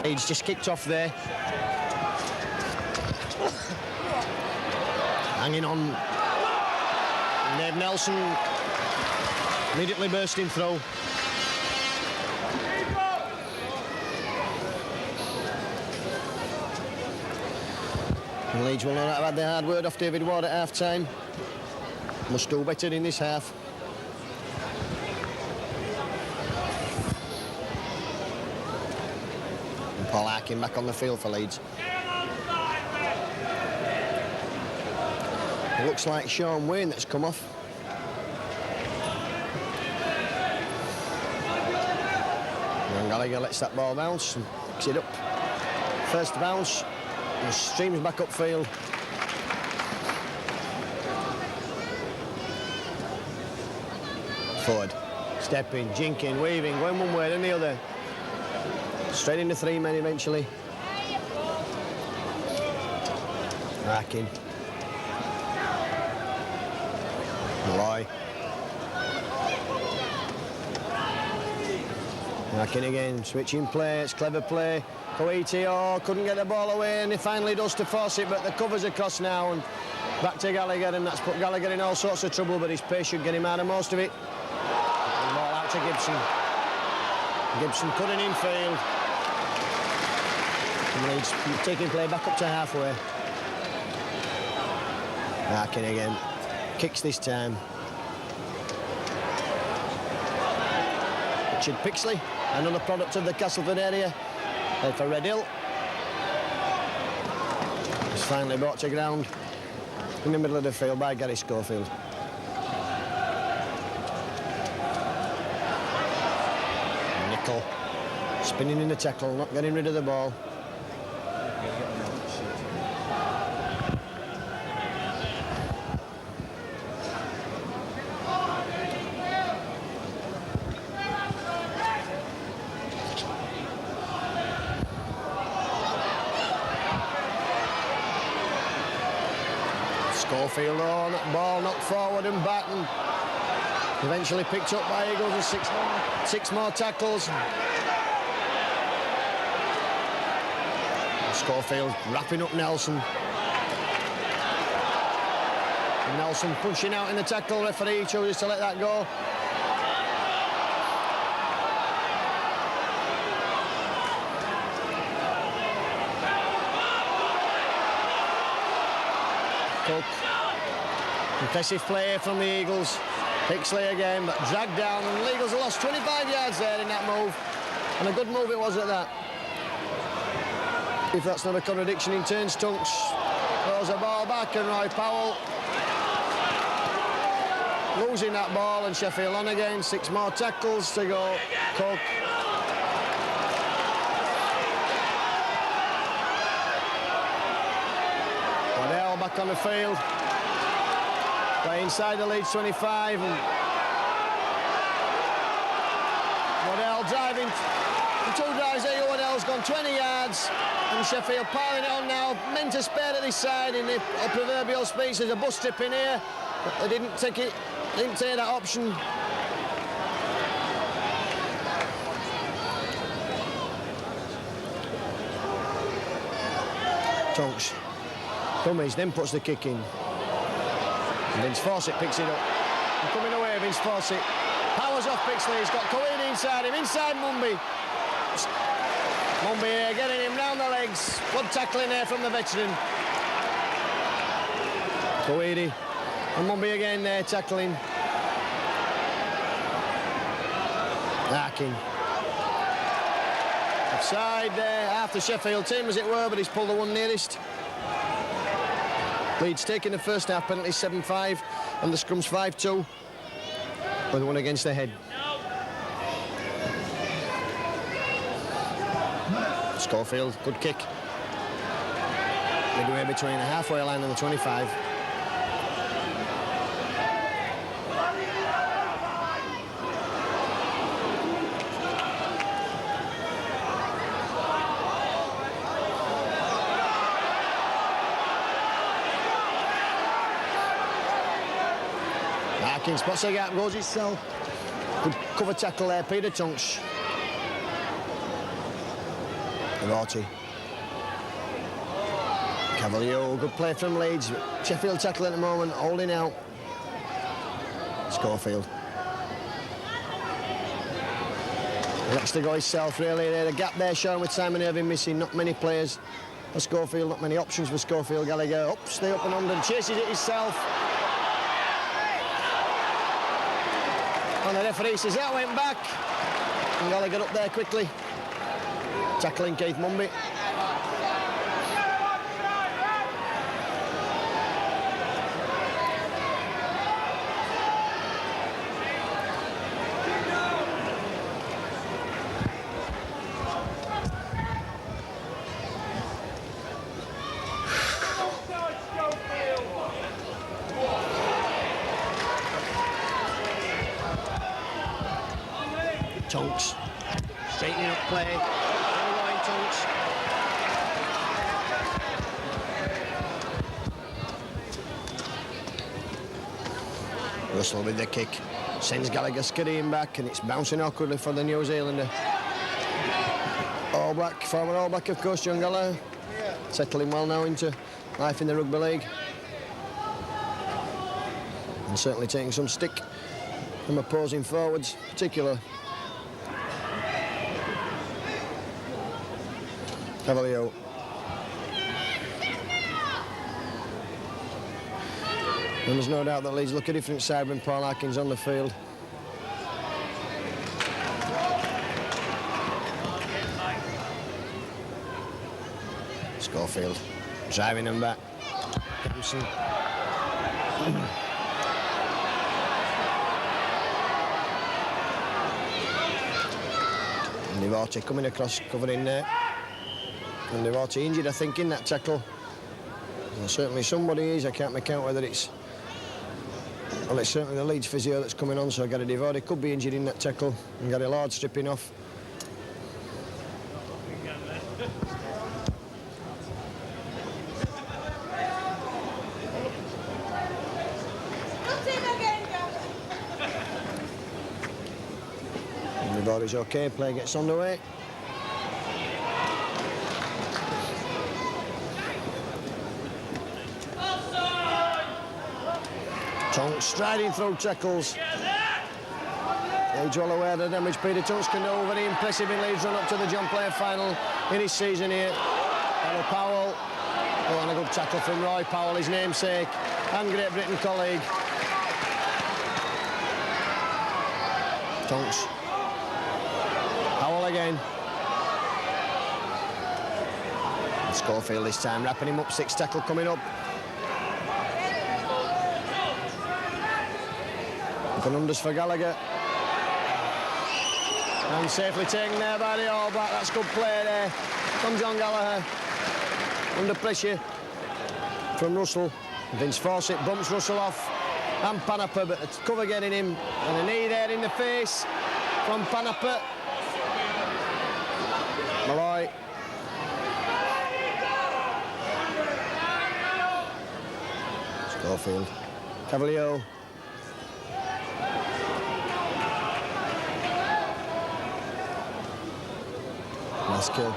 Leeds just kicked off there. Hanging on. Ned Nelson immediately bursting through. And Leeds will not have had their hard word off David Ward at half-time. Must do better in this half. And Paul Arkin back on the field for Leeds. It looks like Sean Wayne that's come off. And Gallagher lets that ball bounce and picks it up. First bounce, and streams back upfield. Forward, stepping, jinking, weaving, going one way then the other. Straight into 3 men eventually. Arkin. Malloy. Knocking again, switching play, it's clever play. Coiti, couldn't get the ball away, and he finally does to force it, but the cover's across now, and back to Gallagher, and that's put Gallagher in all sorts of trouble, but his pace should get him out of most of it. And the ball out to Gibson. Gibson cutting in field. And Leeds taking play back up to halfway. Larkin again. Kicks this time. Richard Pixley, another product of the Castleford area. Played for Red Hill. It's finally brought to ground in the middle of the field by Gary Schofield. Nickel spinning in the tackle, not getting rid of the ball. Schofield on, ball knocked forward and back, and eventually picked up by Eagles with six more tackles. Schofield wrapping up Nelson. And Nelson punching out in the tackle. Referee chooses to let that go. Cook. Impressive play from the Eagles. Pixley again, but dragged down, and the Eagles have lost 25 yards there in that move. And a good move it was at that. If that's not a contradiction, in turns Tunks throws the ball back, and Roy Powell losing that ball, and Sheffield on again. 6 more tackles to go. Cook. Waddell back on the field. Play inside the Leeds 25, and Waddell driving. The 2 drives there, Waddell's gone 20 yards, and Sheffield piling it on now. Meant to spare to this side in the proverbial space. There's a bus strip in here, but they didn't take it. Didn't take that option. Tonks. Dummies, then puts the kick in. And Vince Fawcett picks it up. And coming away, Vince Fawcett. Powers off Pixley. He's got Coini inside him. Inside Mumby. Mumby here, getting him round the legs. Good tackling there from the veteran. Coini. And Mumby again there, tackling. Larkin. Offside there, half the Sheffield team as it were, but he's pulled the one nearest. Leeds taking the first half penalty 7-5, and the scrum's 5-2. With one against the head. Schofield, good kick. Midway between the halfway line and the 25. Larkin spots a gap, goes himself. Good cover tackle there, Peter Tunks. Rorty. Cavalier, good play from Leeds. Sheffield tackle at the moment, holding out. Schofield. He likes to go himself, really. There's a gap there showing with Simon Irving missing. Not many players for Schofield, not many options for Schofield. Gallagher up, stay up and under, and chases it himself. And the referee says that went back. And Gallagher up there quickly. Tackling Keith Mumby. Tunks. Straightening up play. Tunks. Russell with the kick. Sends Gallagher skidding back, and it's bouncing awkwardly for the New Zealander. All Black, former All Black, of course, John Gallagher. Settling well now into life in the rugby league. And certainly taking some stick from opposing forwards, particular. Cavalier. And there's no doubt that Leeds look a different side when Paul Harkin's on the field. Schofield driving them back. Gibson. And Devorty coming across, covering there. And Devorty injured, I think, in that tackle. Well, certainly somebody is. I can't make out whether it's... Well, it's certainly the Leeds physio that's coming on, so Gary Devorty could be injured in that tackle. And Gary Lord stripping off. Devorty's okay, play gets underway. Tonks striding through tackles. Leeds well aware of the damage Peter Tonks can do. Very impressive in Leeds' run up to the John Player final in his season here. Errol Powell. Oh, and a good tackle from Roy Powell, his namesake, and Great Britain colleague. Tonks. Powell again. And Schofield this time, wrapping him up, 6 tackle coming up. Conunders for Gallagher. And safely taken there by the All Black. That's good play there from John Gallagher. Under pressure from Russell. Vince Fawcett bumps Russell off. And Panapa, but the cover getting him. And a knee there in the face from Panapa. Malloy. Schofield. Cavalier. Maskill.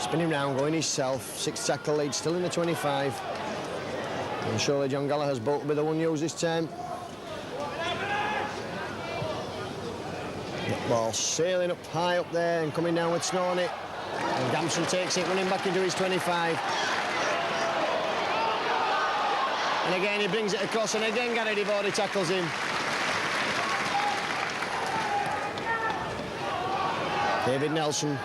Spinning round, going himself. 6 tackle lead, still in the 25. And surely John Gallagher's boat will be the one used this time. Ball sailing up high up there and coming down with snow on it. And Gamson takes it, running back into his 25. And again he brings it across, and again Gary Devorty tackles him. David Nelson.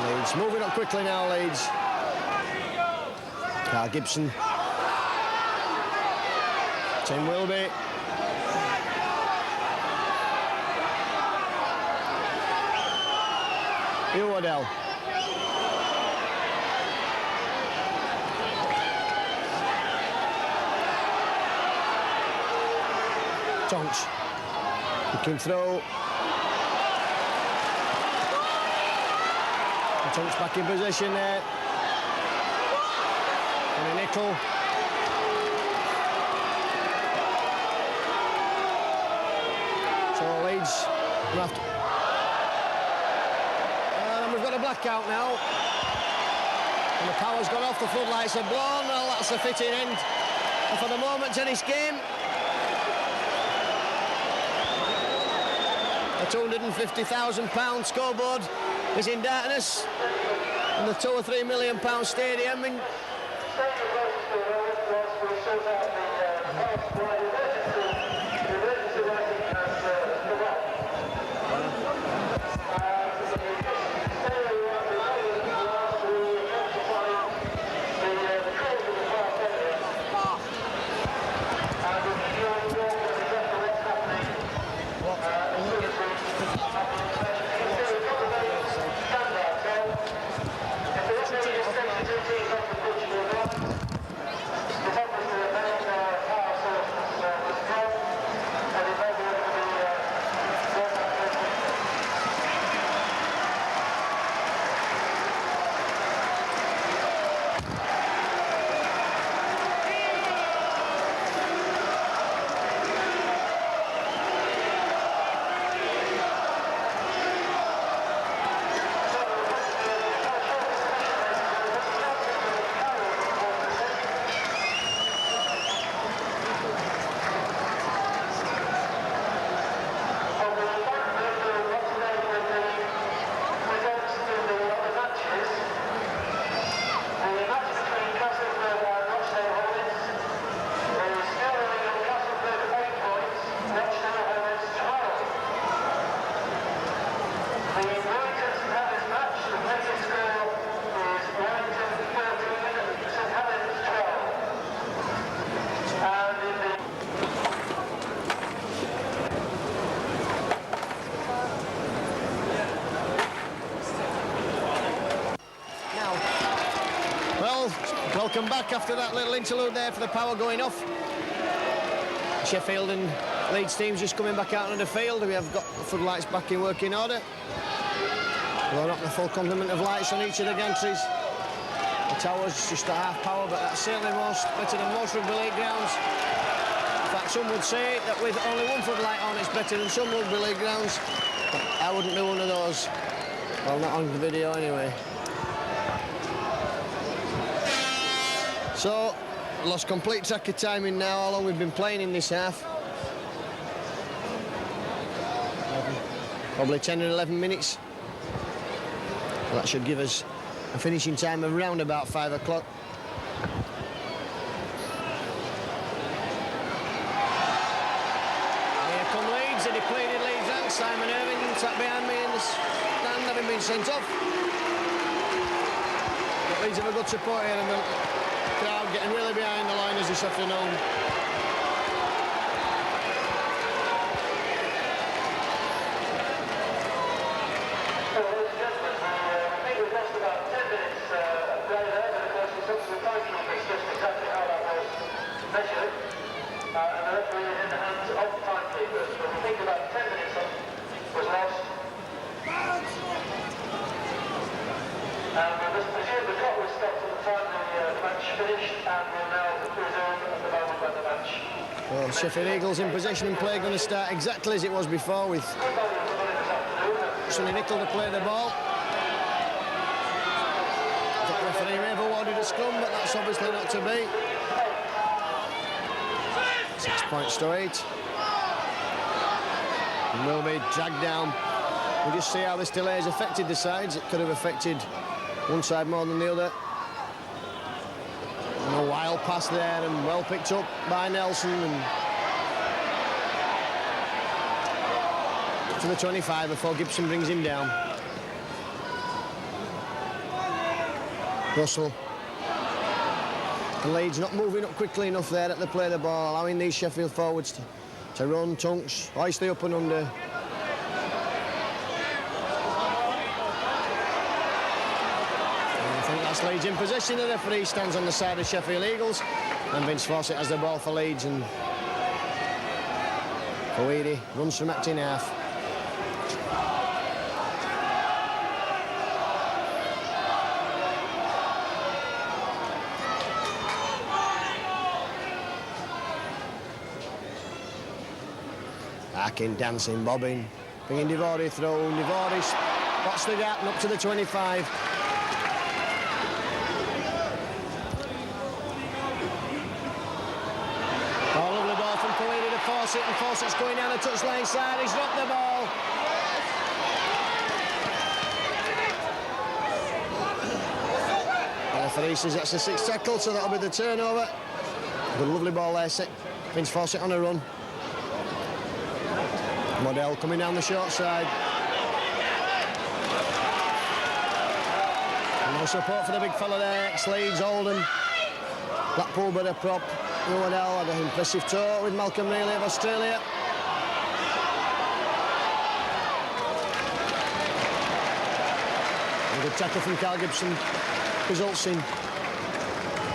Leeds moving up quickly now, Leeds. Carl Gibson. Tim Wilby. Hugh Waddell. Tonks. Looking through. Tonks back in position there. And a nickel. So Leeds left. And we've got a blackout now. And the power's gone off, the floodlights are blown. Well, that's a fitting end for the moment to this game. A £250,000 scoreboard is in darkness in the £2 or £3 million stadium. Welcome back after that little interlude there for the power going off. Sheffield and Leeds teams just coming back out on the field. We have got the floodlights back in working order. We're not the full complement of lights on each of the gantries. The tower's just at half power, but that's certainly better than most rugby league grounds. In fact, some would say that with only one floodlight on, it's better than some rugby league grounds. But I wouldn't be one of those. Well, not on the video anyway. So, lost complete track of timing now, how long we've been playing in this half. Probably 10 or 11 minutes. Well, that should give us a finishing time of around about 5 o'clock. Here come Leeds, a depleted Leeds rank. Simon Irving sat behind me in the stand, having been sent off. But Leeds have a good support here, and the crowd getting really behind the liners this afternoon. Well, Sheffield Eagles in possession and play going to start exactly as it was before, with Sonny Nicol to play the ball. The referee may have awarded a scrum, but that's obviously not to be. 6 points to 8. And will be dragged down. We'll just see how this delay has affected the sides. It could have affected one side more than the other. And a wild pass there, and well picked up by Nelson. And to the 25 before Gibson brings him down. Russell. And Leeds not moving up quickly enough there at the play of the ball, allowing these Sheffield forwards to run. Tunks, hoist the up and under. Leeds in possession. The referee stands on the side of Sheffield Eagles, and Vince Fawcett has the ball for Leeds, and Fawidi runs from acting half. Arkin dancing, bobbing, bringing Divori through. Divori spots the gap and up to the 25. Fawcett, and Fawcett's going down the touchline side. He's dropped the ball. The referee says that's the 6th tackle, so that'll be the turnover. Good lovely ball there, set. Vince Fawcett on a run. Modell coming down the short side. No support for the big fella there, ex-Leeds, Oldham. Blackpool by the prop. Modell had an impressive tour with Malcolm Reilly of Australia. A good tackle from Carl Gibson results in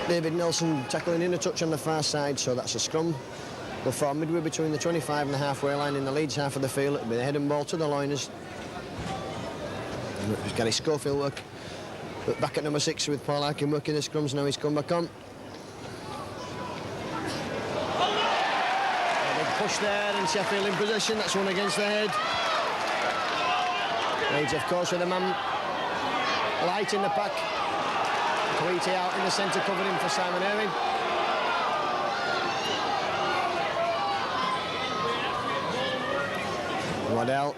David Nelson tackling in a touch on the far side, so that's a scrum. We'll form midway between the 25 and the halfway line in the Leeds half of the field. It'll be the head and ball to the Loiners. Gary Schofield work, but back at number 6 with Paul Arkin working the scrums. Now he's come back on. Push there, and Sheffield in possession. That's one against the head. Leeds, of course, with a man light in the pack. Tweety out in the centre, covering for Simon Irving. Waddell.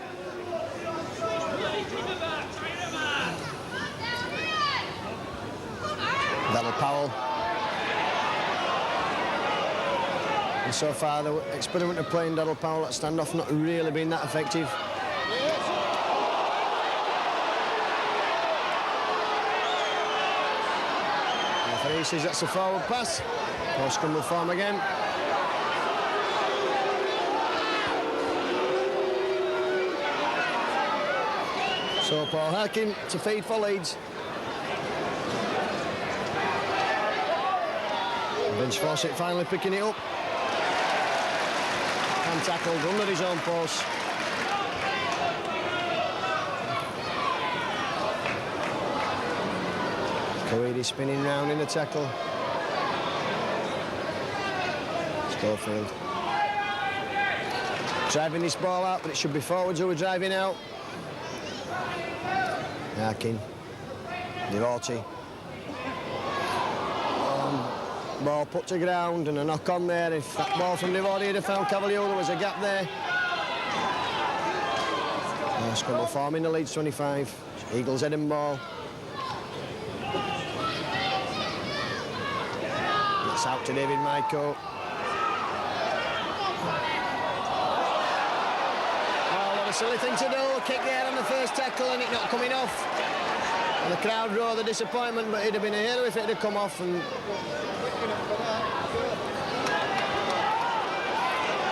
That'll Powell. And so far, the experiment of playing Daryl Powell at standoff not really been that effective. The referee says that's a forward pass. Post scrum will form again. So Paul Harkin to feed for Leeds. Vince Fawcett finally picking it up. And tackled under his own post. Coeedy spinning round in the tackle. Schofield driving this ball out, but it should be forwards who are driving out. Arkin, Devoti. Ball put to ground and a knock on there. If that ball from Devoti had found Cavalier, there was a gap there. Scramble form in the Leeds 25. Eagles heading ball. It's out to David Maiko. A silly thing to do, a kick there on the first tackle and it not coming off. And the crowd roar the disappointment, but it'd have been a hero if it had come off. And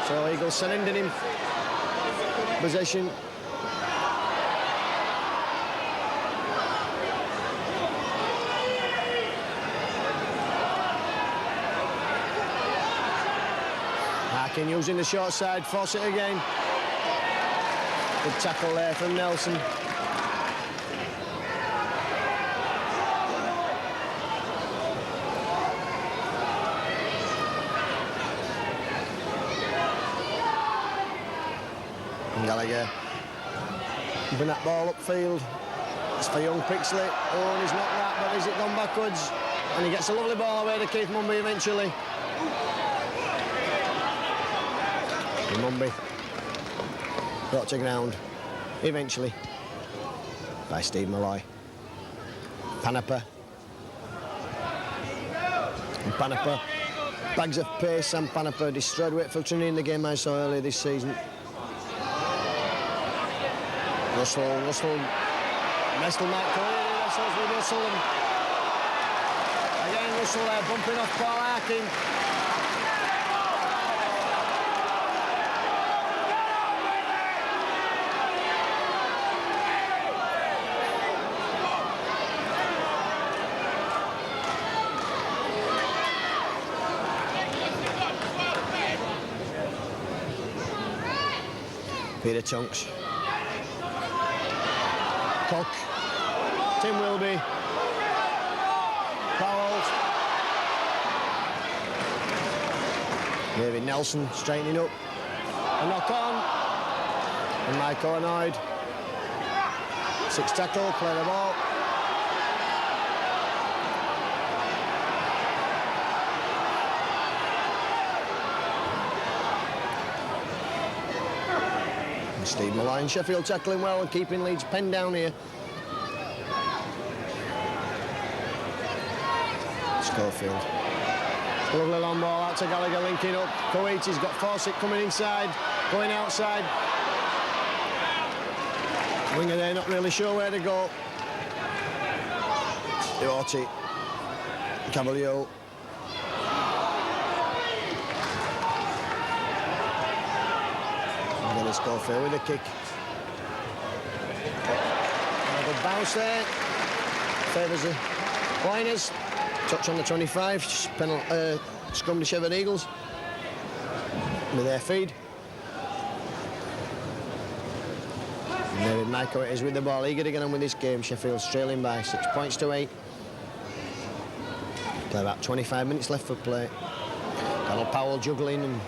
so Eagles surrendered him possession. Harkin using the short side, Fawcett again. Good tackle there from Nelson. And Gallagher moving that ball upfield. It's for young Pixley. Oh, and he's not that, but has it gone backwards? And he gets a lovely ball away to Keith Mumby eventually. And Mumby brought to ground, eventually, by Steve Malloy. Panapa. And Panapa, bags of pace, and Panapa destroyed Wakefield Trinity in the game I saw earlier this season. Russell, Mestel might call it, Russell's with Russell. And again, Russell there bumping off Paul Harkin. Peter Chunks. Cook. Tim Wilby. Powell. David Nelson straightening up. A knock on. And Michael annoyed. 6 tackle, play the ball. Steve Malloy, Sheffield tackling well and keeping Leeds penned down here. Schofield. Lovely long ball out to Gallagher, linking up. Coety's got Fawcett coming inside, going outside. Winger there, not really sure where to go. Devoti. Cavalier. Schofield with a kick. A good bounce there. Favours the Pointers. Touch on the 25. Scrum to Sheffield Eagles. With their feed. And David Maiko is with the ball. Eager to get on with this game. Sheffield's trailing by 6 points to 8. Play about 25 minutes left for play. Donald Powell juggling and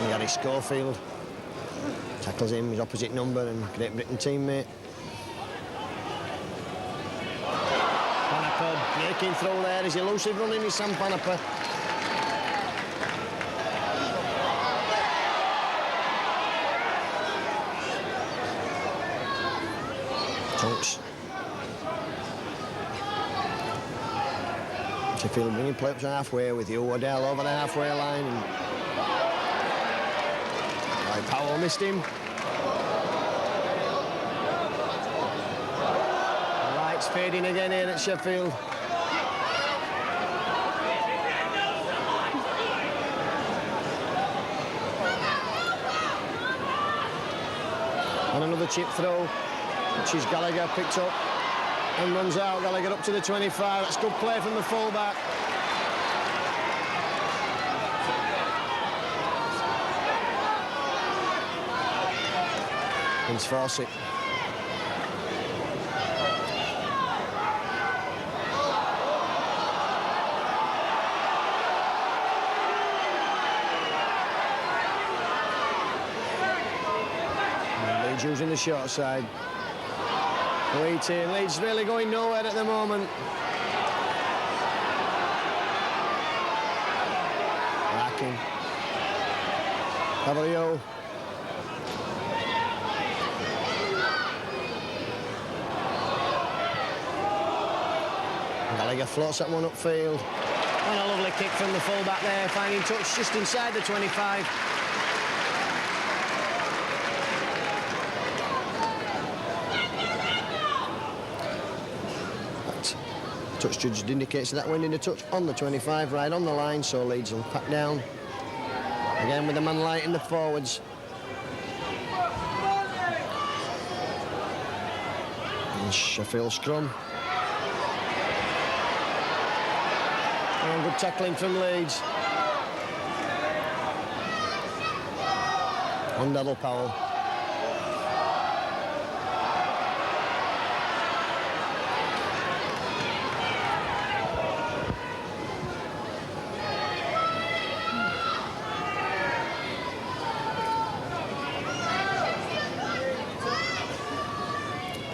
Gary Schofield tackles him, his opposite number and Great Britain teammate. Panapa breaking through there, he's elusive running with Sam Panapa. Chunks. Sheffield bringing play up to halfway with you, Waddell over the halfway line. And Powell missed him. The lights fading again here at Sheffield. And another chip throw, which is Gallagher picked up. and runs out. Gallagher up to the 25. That's good play from the fullback. It's Fawcett. Leeds using the short side. Leeds really going nowhere at the moment. Larkin. Cavalier. Gallagher floats that one upfield. And a lovely kick from the fullback there, finding touch just inside the 25. Touch judge indicates that went in the touch on the 25, right on the line, so Leeds will pack down. Again with the man light in the forwards. And Sheffield scrum. Oh, good tackling from Leeds. On double Powell.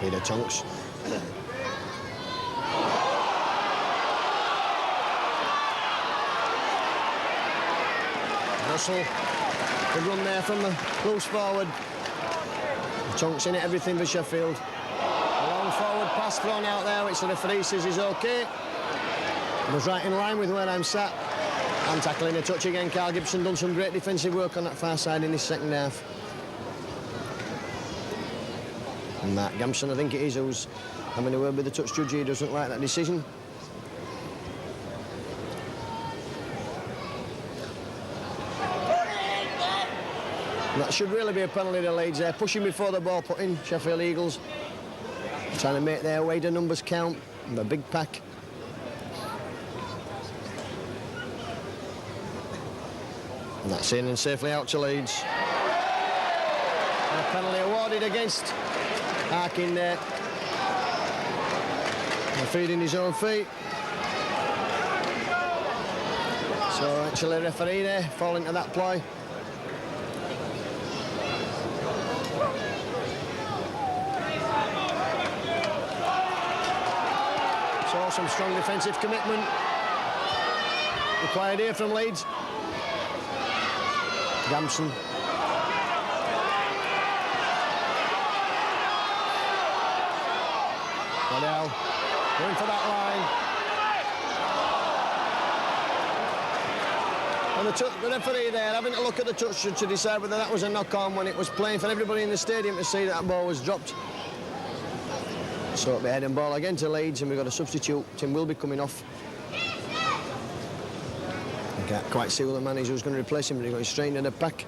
Peter Tonks. Russell, good run there from the loose forward. Tonks in it, everything for Sheffield. A long forward pass thrown out there, which the referee says is okay. Was right in line with where I'm sat. And tackling a touch again. Carl Gibson done some great defensive work on that far side in his second half. And Matt Gamson, I think it is, who's having a word with the touch judge. He doesn't like that decision. And that should really be a penalty to Leeds there. Pushing before the ball put in, Sheffield Eagles. Trying to make their way to numbers count. And the big pack. And that's in and safely out to Leeds. And a penalty awarded against Harkin there. Feeding his own feet. So actually referee there falling to that ploy. So some strong defensive commitment required here from Leeds. Gamson. Waddell going for that line. And the referee there having to look at the touch to decide whether that was a knock-on when it was plain for everybody in the stadium to see that ball was dropped. So it'll be head and ball again to Leeds, and we've got a substitute. Tim will be coming off. I can't quite see who the man is who's going to replace him, but he's got his straight in the pack.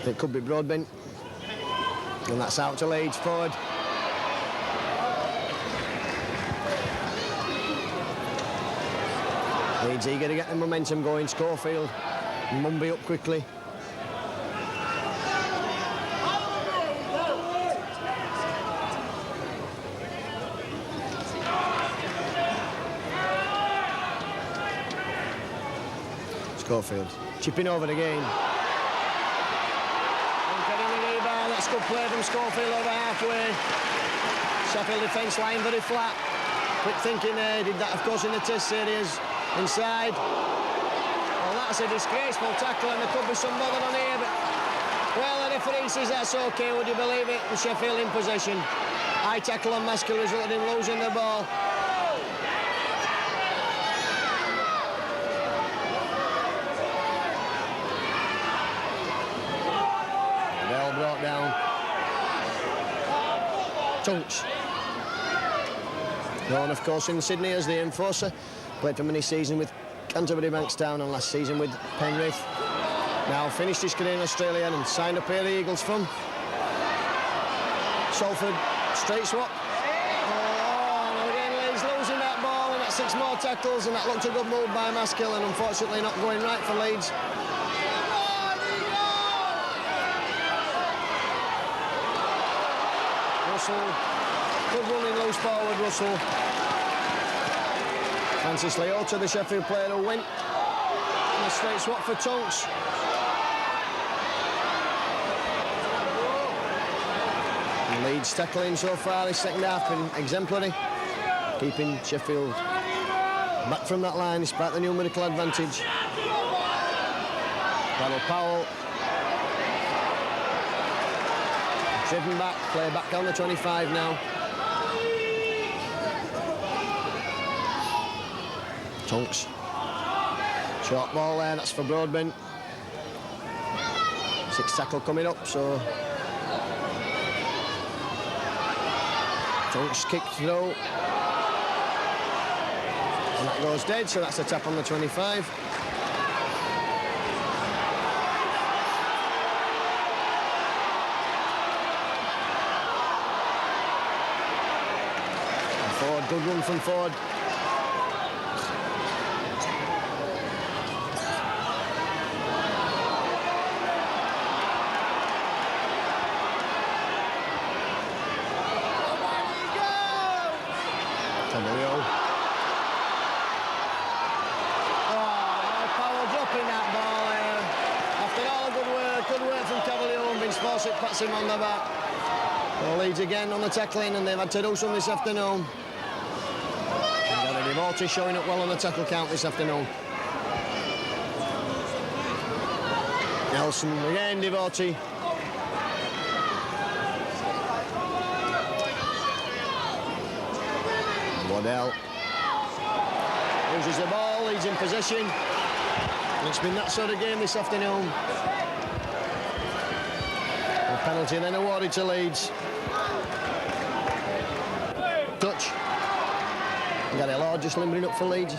It could be Broadbent. And that's out to Leeds forward. Leeds eager to get the momentum going. Schofield, Mumby up quickly. Schofield chipping over again. And getting the rebound. That's good play from Schofield over halfway. Sheffield defence line very flat. Quick thinking there. Did that, of course, in the test series. Inside. Well, that's a disgraceful tackle, and there could be some bother on here, but well, the referee says that's okay. Would you believe it? And Sheffield in possession. High tackle on Maskell resulted in losing the ball. Bell brought down. Tunch. Known, of course, in Sydney as the enforcer. Played for many seasons with Canterbury, Bankstown, and last season with Penrith. Now finished his career in Australia and signed up here the Eagles from Salford. Straight swap. Oh, 6 more tackles, and that looked a good move by Maskill, and unfortunately not going right for Leeds. Russell, good running loose forward, Russell. Francis Leota, the Sheffield player, who went. And a straight swap for Tonks. And Leeds tackling so far this second half been exemplary, keeping Sheffield back from that line despite the numerical advantage. Powell. Driven back, play back down the 25 now. Tonks. Short ball there, that's for Broadbent. 6 tackle coming up, so... Tonks kick through. And that goes dead, so that's a tap on the 25. Ford, good run from Ford. Pats him on the back. Well, Leeds again on the tackling, and they've had to do some this afternoon. And Devote showing up well on the tackle count this afternoon. Nelson again, Devote. Waddell loses the ball, Leeds in possession. And it's been that sort of game this afternoon. Penalty then awarded to Leeds. Touch. Gary Lord just limbering up for Leeds.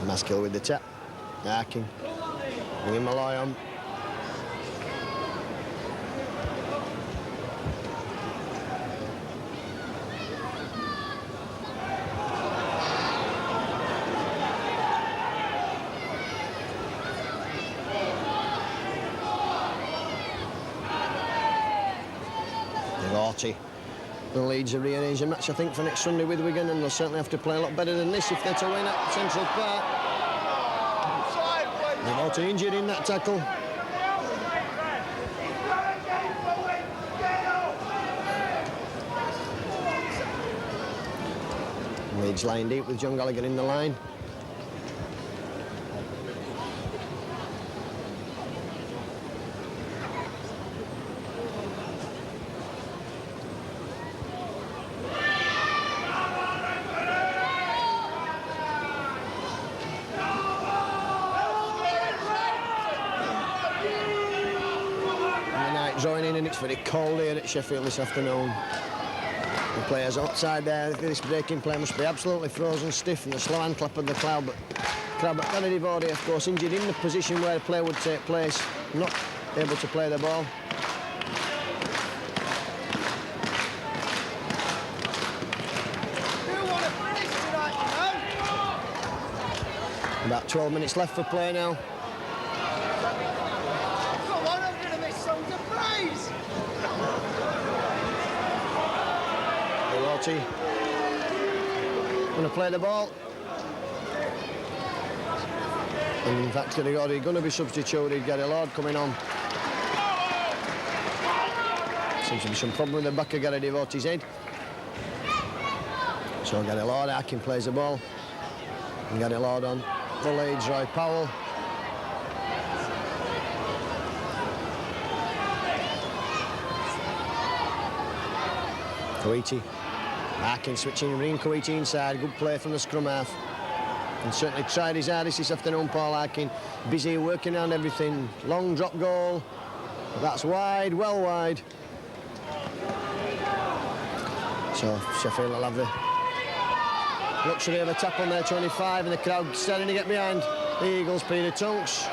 Maskill with the tap. Arkin. Bringing Malloy on. The Leeds have rearranged a match, I think, for next Sunday with Wigan, and they'll certainly have to play a lot better than this if they're to win at Central Park. Devote injured in that tackle. Leeds lying deep with John Gallagher in the line. Drawing in, and it's very cold here at Sheffield this afternoon. The players outside there, this breaking play must be absolutely frozen stiff, and the slow hand clap of the crowd. But Kennedy Vardy, of course, injured in the position where the play would take place, not able to play the ball. About 12 minutes left for play now. Going to play the ball. And in fact, Gary going to be substituted. Gary Lord coming on. Seems to be some problem with the back of Gary Devote's head. So Gary Lord, Arkin plays the ball. And Gary Lord on for Leeds, Roy Powell. Coiti. Arkin switching, bringing Coiti inside. Good play from the scrum half. And certainly tried his hardest this afternoon, Paul Arkin. Busy working on everything. Long drop goal. That's wide, well wide. So Sheffield will have the luxury of a tap on their 25, and the crowd starting to get behind the Eagles. Peter Tonks.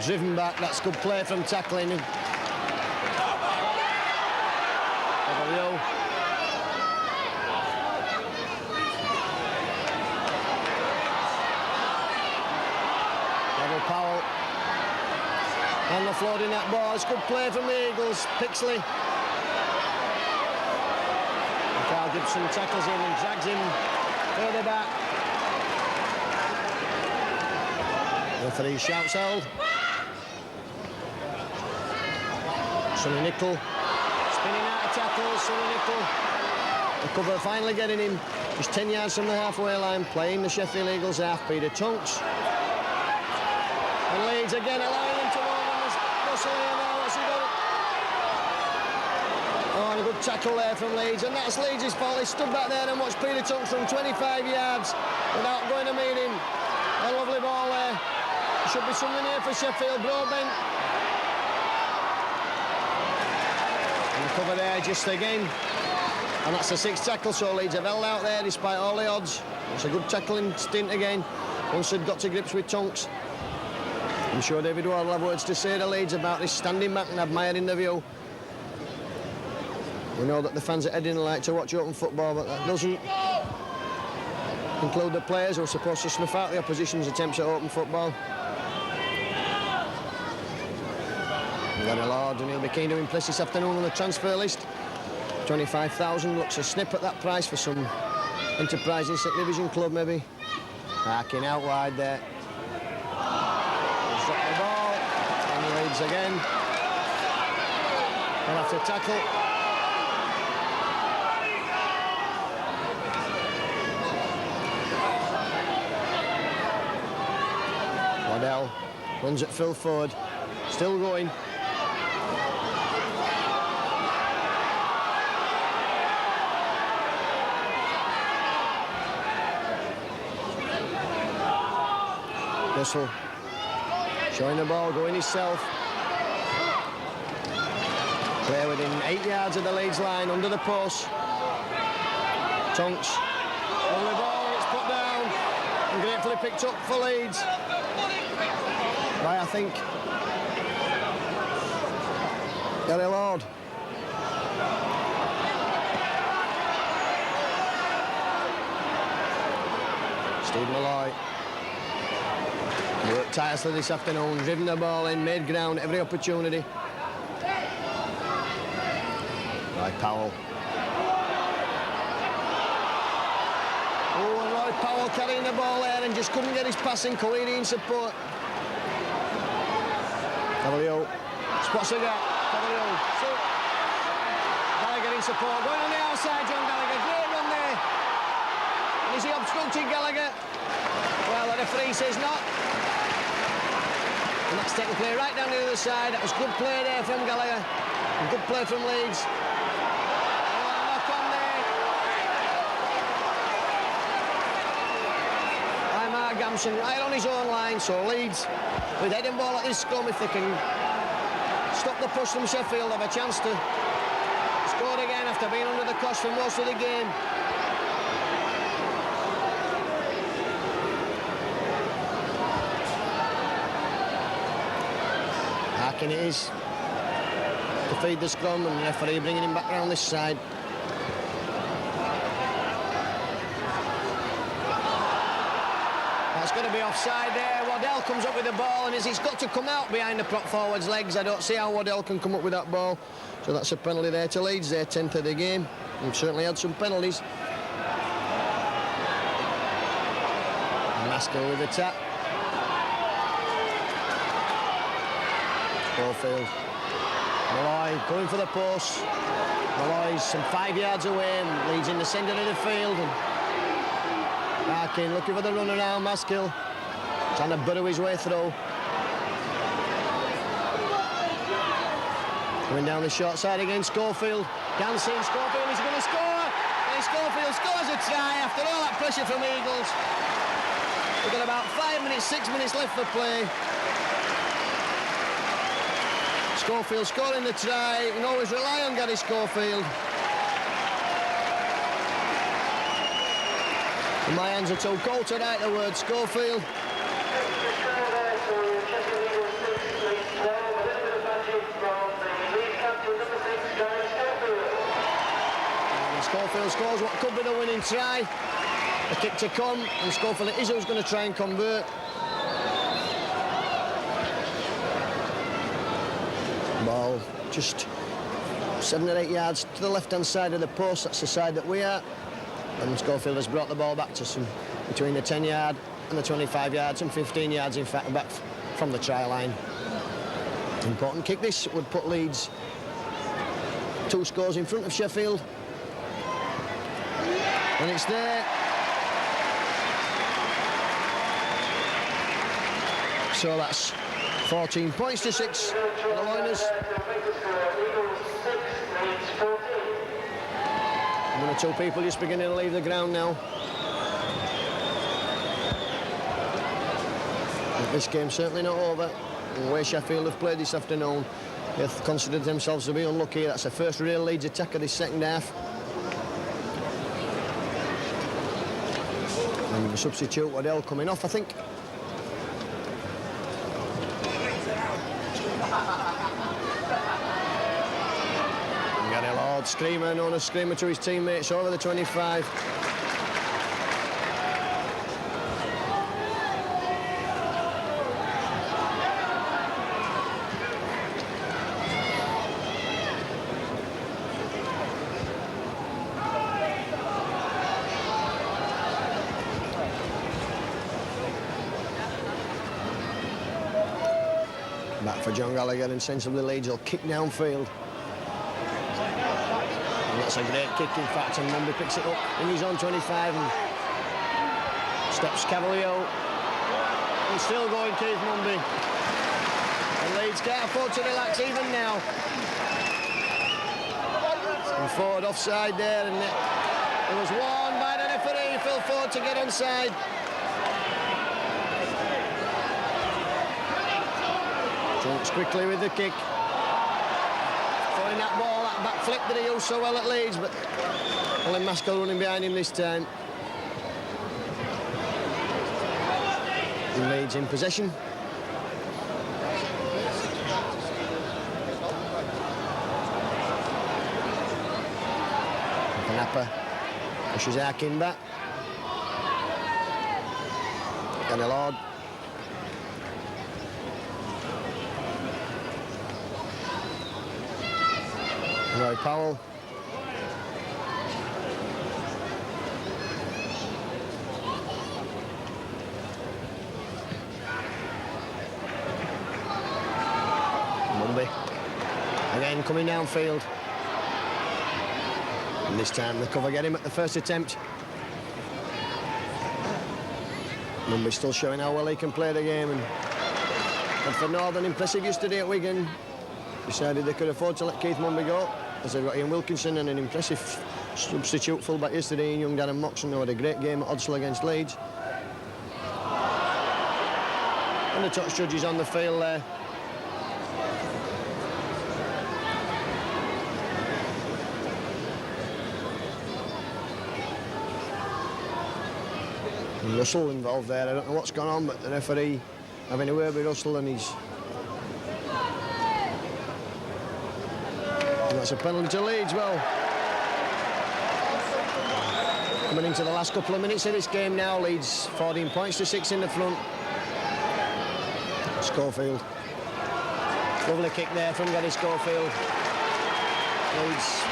driven back. That's good play from tackling. Powell and the floating that ball. It's good play from the Eagles. Pixley. Carl Gibson tackles him and drags him further back. Referee shouts out. Sonny Nicol spinning out of tackles. Sonny Nicol. The cover finally getting him. Just 10 yards from the halfway line, playing the Sheffield Eagles half. Peter Tunks. And Leeds again allowing him to move on this muscle here now. What's he got? Oh, and a good tackle there from Leeds. And that's Leeds' fault. He stood back there and watched Peter Tunks from 25 yards without going to meet him. A lovely ball there. Should be something here for Sheffield. Broadbent. And the cover there just again. And that's the 6th tackle, so Leeds have held out there despite all the odds. It's a good tackling stint again. Once they'd got to grips with Tunks. I'm sure David Ward will have words to say to Leeds about this standing back and admiring the view. We know that the fans at Edinburgh like to watch open football, but that doesn't include the players who are supposed to snuff out the opposition's attempts at open football. Gary Lord, and he'll be keen to impress this afternoon on the transfer list. 25,000 looks a snip at that price for some enterprising second division club, maybe. Harking out wide there. He's dropped the ball, and Leeds again. They'll have to tackle. Waddell runs at full forward, still going. Russell showing the ball, going himself. Play within 8 yards of the Leeds line, under the post. Tunks, lovely ball, it's put down and gratefully picked up for Leeds by, I think, Gary Lord. Steve Malloy. Worked tirelessly this afternoon, driven the ball in, made ground every opportunity. Roy Powell. Oh, and Roy Powell carrying the ball there and just couldn't get his passing. Coady in support. W. Spots a gap. W. So, Gallagher in support. Going on the outside, John Gallagher. Great run there. And is he obstructing Gallagher? Well, the referee says not. And that's taking play right down the other side. That was good play there from Gallagher. And good play from Leeds. Oh, a knock on there. By Mark Gamson, right on his own line. So Leeds, with head and ball at this scrum, if they can stop the push from Sheffield, have a chance to score again after being under the cosh for most of the game. Harking it is to feed the scrum, and the referee bringing him back around this side. That's going to be offside there. Waddell comes up with the ball, and he's got to come out behind the prop forward's legs. I don't see how Waddell can come up with that ball. So that's a penalty there to Leeds, their 10th of the game. We've certainly had some penalties. Maskell with the tap. Schofield. Malloy going for the post. Malloy's some 5 yards away and Leeds in the centre of the field. And Harkin looking for the run around. Maskell trying to burrow his way through. Coming down the short side again, Schofield. Dancing, Schofield is going to score. And Schofield scores a try after all that pressure from Eagles. We've got about 5 minutes, 6 minutes left for play. Schofield scoring the try. You can always rely on Gary Schofield. And my hands are too cold to write the word Schofield. And Schofield scores what could be the winning try. A kick to come, and Schofield it is who's going to try and convert. Ball just 7 or 8 yards to the left-hand side of the post. That's the side that we are. And Schofield has brought the ball back to some between the 10-yard and the 25 yards and 15 yards, in fact, back from the try line. Important kick this would put Leeds 2 scores in front of Sheffield. And it's there. So that's 14 points to 6 for the Loiners. One or two people just beginning to leave the ground now. But this game's certainly not over. The way Sheffield have played this afternoon, they've considered themselves to be unlucky. That's the first real Leeds attack of this second half. And the substitute Waddell coming off, I think. Gary Lord, screamer, known as screamer to his teammates over the 25. Back for John Gallagher, and sensibly Leeds will kick downfield. And that's a great kick, in fact, and Mumby picks it up in his own 25 and steps Cavalier. And still going, Keith Mumby. And Leeds can't afford to relax even now. And Ford offside there, and it was warned by the referee, Phil Ford, to get onside. Jumps quickly with the kick. Throwing that ball, that back flip that he used so well at Leeds, but Colin Maskell running behind him this time. And Leeds in possession. Napper pushes Arkin back. Gary Lord. Roy Powell. Mumby. Again coming downfield. And this time the cover get him at the first attempt. Mumby still showing how well he can play the game. And for Northern, impressive yesterday at Wigan. Decided they could afford to let Keith Mumby go, as they've got Ian Wilkinson and an impressive substitute fullback yesterday in young Darren Moxon, who had a great game at Oddsall against Leeds. And the touch judge is on the field there. And Russell involved there. I don't know what's gone on, but the referee having a word with Russell, and he's... That's a penalty to Leeds. Well, coming into the last couple of minutes of this game now, Leeds 14 points to 6 in the front. Schofield. Lovely kick there from Gary Schofield. Leeds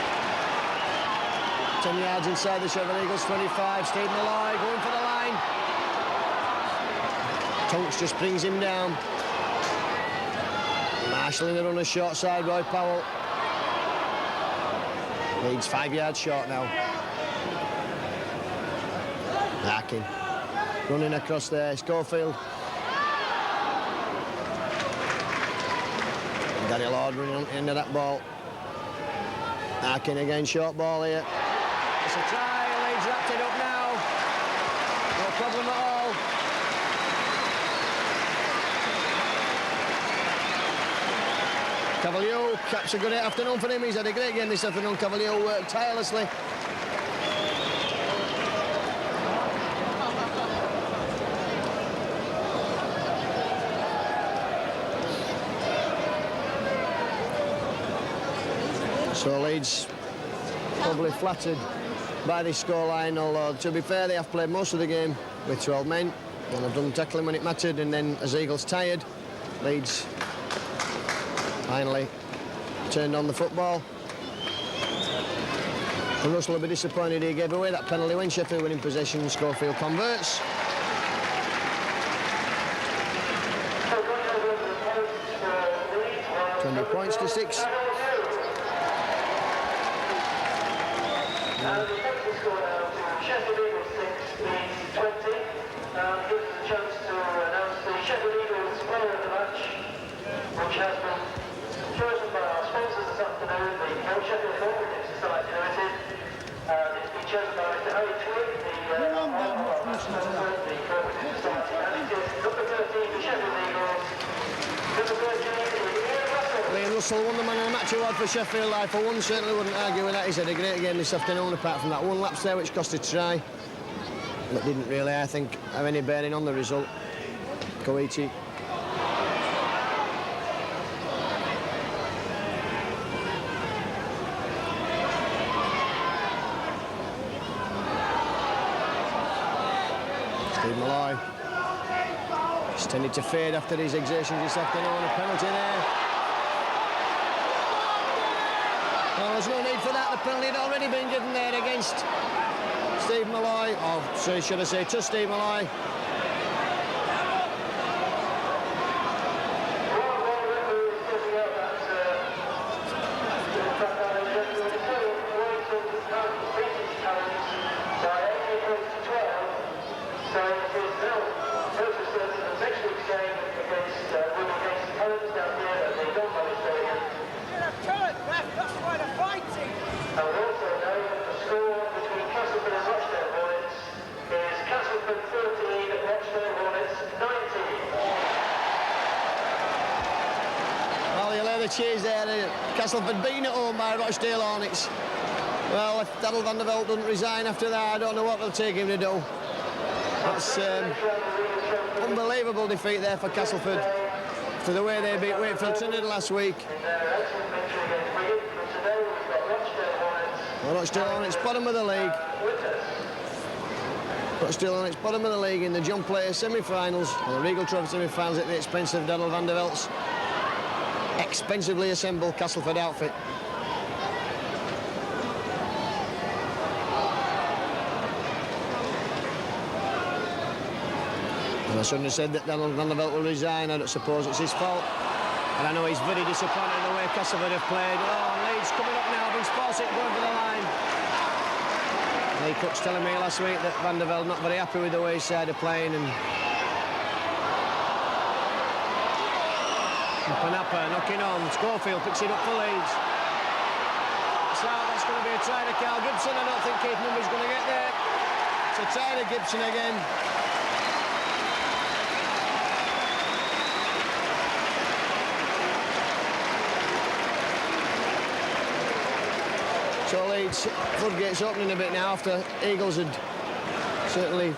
10 yards inside the Sheffield Eagles 25. Stephen Malloy going for the line. Tonks just brings him down. Marshalling the runner short side, Roy Powell. Leeds 5 yards short now. Arkin running across there. Schofield. And Gary Lord running into that ball. Arkin again, short ball here. It's a try. Leeds wrapped it up now. No problem at all. Cavalier, caps a good afternoon for him. He's had a great game this afternoon. Cavalier worked tirelessly. So Leeds probably flattered by this scoreline, although to be fair they have played most of the game with 12 men and have done tackling when it mattered, and then as Eagles tired, Leeds finally turned on the football. And Russell will be disappointed he gave away that penalty when Sheffield were in possession. Schofield converts. 20 points to 6. And the penalty score now to Sheffield Eagles 6, Leeds 20. Gives us a chance to announce the Sheffield Eagles player of the match, which has been chosen by our sponsors this afternoon, the Sheffield Cooperative Society Limited. It's been chosen by Mr. Harry Twigg, the Cooperative Society, and it is number 13 for Sheffield Eagles, number 13 Ian Russell won the man of the match award for Sheffield. I for one certainly wouldn't argue with that. He's had a great game this afternoon, apart from that one lapse there which cost a try. That didn't really, I think, have any bearing on the result. Koichi. Steve Malloy. He's tended to fade after his exertions this afternoon. A penalty there. Well, there's no need for that. The penalty had already been given there against Steve Malloy, or should I say to Steve Malloy. Cheers there. Castleford being at home by Rochdale Hornets. Well, if Daryl van der Velde doesn't resign after that, I don't know what they'll take him to do. That's unbelievable defeat there for Castleford for the way they beat Wakefield Trinidad last week. Well, Rochdale Hornets bottom of the league. Rochdale Hornets bottom of the league in the John Player semi-finals, or the Regal Trophy semi-finals at the expense of Daryl van der Velde's expensively assembled Castleford outfit. And I shouldn't have said that Daryl van der Velde will resign. I don't suppose it's his fault. And I know he's very disappointed in the way Castleford have played. Oh, Leeds coming up now, Vince Fawcett going for the line. Lee Cook's telling me last week that van der Velde not very happy with the way his side are playing, and Panapa knocking on. Schofield picks it up for Leeds. So that's going to be a try to Carl Gibson. I don't think Keith Number's going to get there. It's a try to Gibson again. So Leeds floodgates opening a bit now after Eagles had certainly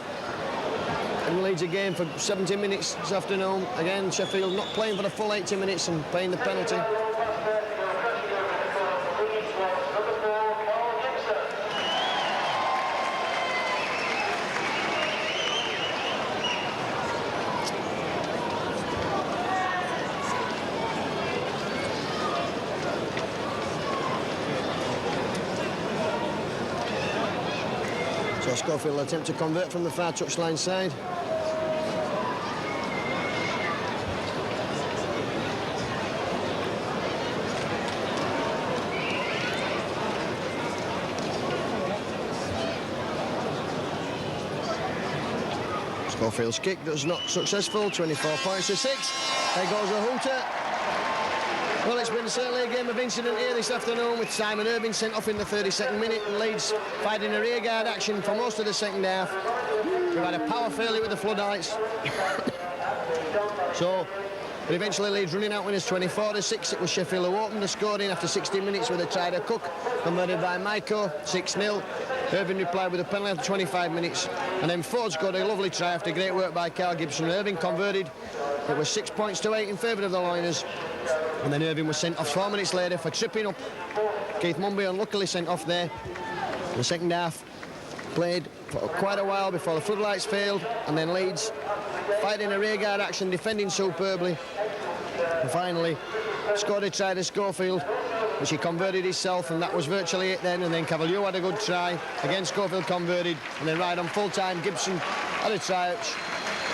in Leeds again for 70 minutes this afternoon. Again, Sheffield not playing for the full 80 minutes and paying the penalty. So Schofield will attempt to convert from the far touchline side. Schofield's kick was not successful, 24 points to 6. There goes a hooter. Well, it's been certainly a game of incident here this afternoon, with Simon Irving sent off in the 32nd minute and Leeds fighting a rearguard action for most of the second half. We've had a power failure with the floodlights. But eventually Leeds running out winners 24 to 6. It was Sheffield who opened the scoring after 16 minutes with a try to Cook, converted by Maiko, 6-0. Irving replied with a penalty after 25 minutes. And then Ford scored a lovely try after great work by Carl Gibson. Irving converted. It was 6 points to 8 in favour of the Liners. And then Irving was sent off 4 minutes later for tripping up. Keith Mumby unluckily sent off there. The second half played for quite a while before the floodlights failed, and then Leeds fighting a rearguard action, defending superbly, and finally scored a try to Schofield, which he converted himself, and that was virtually it then. And then Cavalier had a good try, again Schofield converted, and then right on full time Gibson had a try which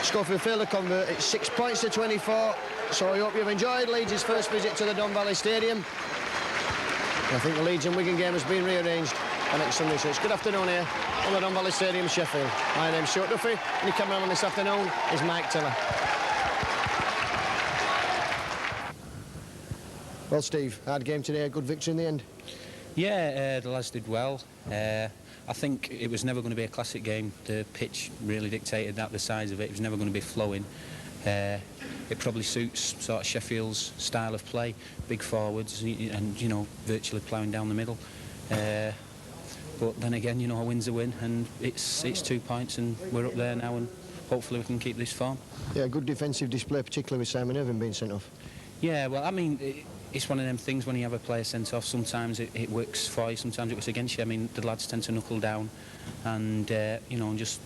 Schofield failed to convert. It's 6 points to 24, so I hope you've enjoyed Leeds' first visit to the Don Valley Stadium. I think the Leeds and Wigan game has been rearranged for next Sunday, so it's good afternoon here on the Don Valley Stadium, Sheffield. My name's Stuart Duffy, and the cameraman this afternoon is Mike Tiller. Well, Steve, hard game today, a good victory in the end. Yeah, the lads did well. I think it was never going to be a classic game. The pitch really dictated that, the size of it. It was never going to be flowing. It probably suits sort of Sheffield's style of play, big forwards and, you know, virtually ploughing down the middle. But then again, you know, a win's a win, and it's 2 points and we're up there now, and hopefully we can keep this form. Yeah, good defensive display, particularly with Simon Irving being sent off. Yeah, well, I mean, it's one of them things when you have a player sent off, sometimes it works for you, sometimes it works against you. I mean, the lads tend to knuckle down and, you know, and just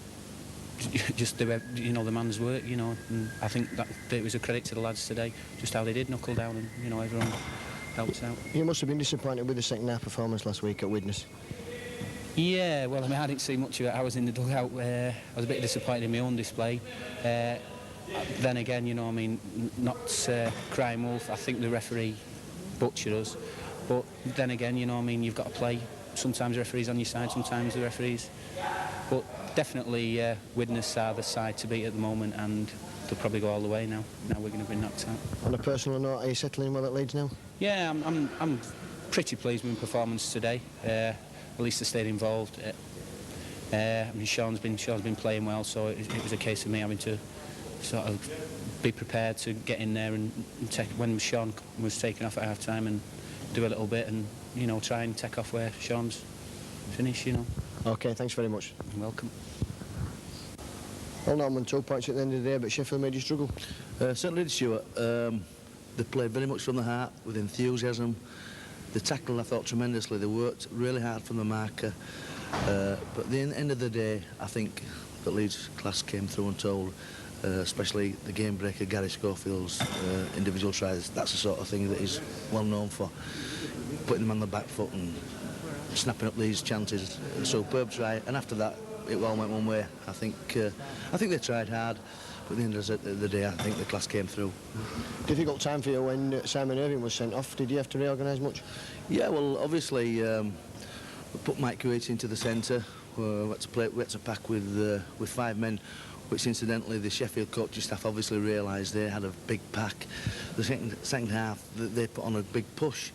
do, you know, the man's work, you know. And I think that it was a credit to the lads today, just how they did knuckle down, and, you know, everyone helped out. You must have been disappointed with the second half performance last week at Widnes. Yeah, well, I mean, I didn't see much of it. I was in the dugout. I was a bit disappointed in my own display. Then again, you know, I mean, not crying wolf. I think the referee butchered us. But then again, you know, I mean, you've got to play. Sometimes the referee's on your side, sometimes the referee's. But definitely, Widnes are the side to beat at the moment, and they'll probably go all the way now. Now we're going to be knocked out. On a personal note, are you settling well at Leeds now? Yeah, I'm pretty pleased with my performance today. At least I stayed involved. I mean, Sean's been playing well, so it was a case of me having to sort of be prepared to get in there and take, when Sean was taken off at half time, and do a little bit and, you know, try and take off where Sean's finished, you know. OK, thanks very much. You're welcome. Well, Norman, 2 points at the end of the day, but Sheffield made you struggle. Certainly did, Stuart. They played very much from the heart, with enthusiasm. They tackled, I thought, tremendously. They worked really hard from the marker. But at the end of the day, I think the Leeds class came through and told, especially the game breaker, Gary Schofield's individual tries. That's the sort of thing that he's well known for. Putting them on the back foot and snapping up these chances. A superb try. And after that, it all went one way. I think they tried hard. But at the end of the day, I think the class came through. Difficult time for you when Simon Irving was sent off. Did you have to reorganise much? Yeah, well, obviously, we put Mike Kuwaiti into the centre. We had to pack with 5 men, which incidentally the Sheffield coaching staff obviously realised they had a big pack. The second half, they put on a big push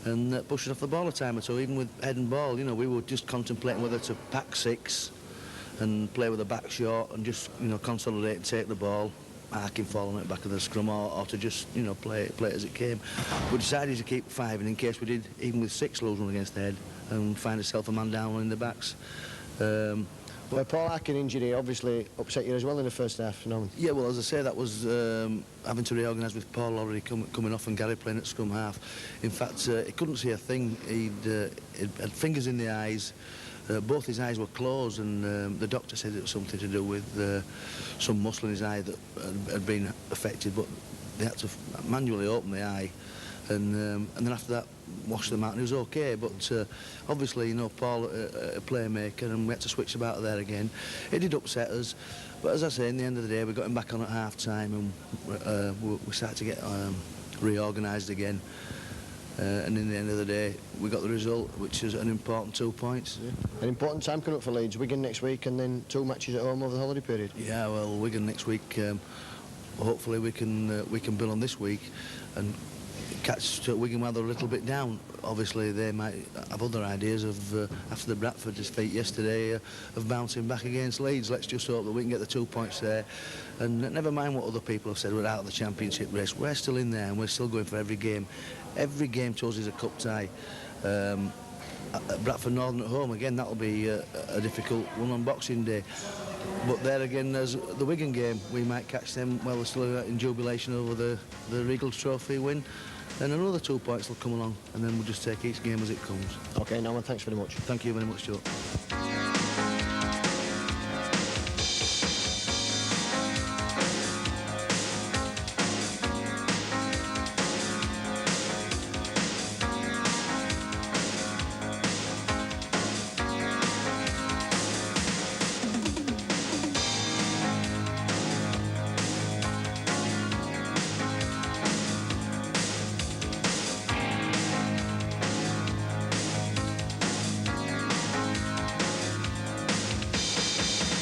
and pushed off the ball a time or two, even with head and ball. You know, we were just contemplating whether to pack 6 and play with the back short and just, you know, consolidate and take the ball, arcing falling at the back of the scrum, or to just, you know, play it as it came. We decided to keep 5, and in case we did, even with 6, lose one against the head and find ourselves a man down in the backs. Well, Paul Arkin injury obviously upset you as well in the first half, Norman. Yeah, well, as I say, that was having to reorganise with Paul already coming off and Gary playing at scrum half. In fact, he couldn't see a thing. He'd had fingers in the eyes. Both his eyes were closed, and the doctor said it was something to do with some muscle in his eye that had been affected, but they had to manually open the eye, and then after that wash them out, and he was okay. But obviously, you know, Paul, a playmaker, and we had to switch about there again. It did upset us, but as I say, in the end of the day, we got him back on at half-time, and we started to get reorganised again. And in the end of the day, we got the result, which is an important 2 points. Yeah. An important time coming up for Leeds. Wigan next week, and then 2 matches at home over the holiday period. Yeah, well, Wigan next week. Hopefully, we can build on this week and catch Wigan while they're a little bit down. Obviously, they might have other ideas of after the Bradford defeat yesterday of bouncing back against Leeds. Let's just hope that we can get the 2 points there, and never mind what other people have said. We're out of the championship race. We're still in there, and we're still going for every game. Every game to us is a cup tie. Bradford Northern at home again. That'll be a difficult one on Boxing Day. But there again, there's the Wigan game. We might catch them while they're still in jubilation over the Regal Trophy win. then another 2 points will come along, and then we'll just take each game as it comes. OK, Norman, thanks very much. Thank you very much, Joe.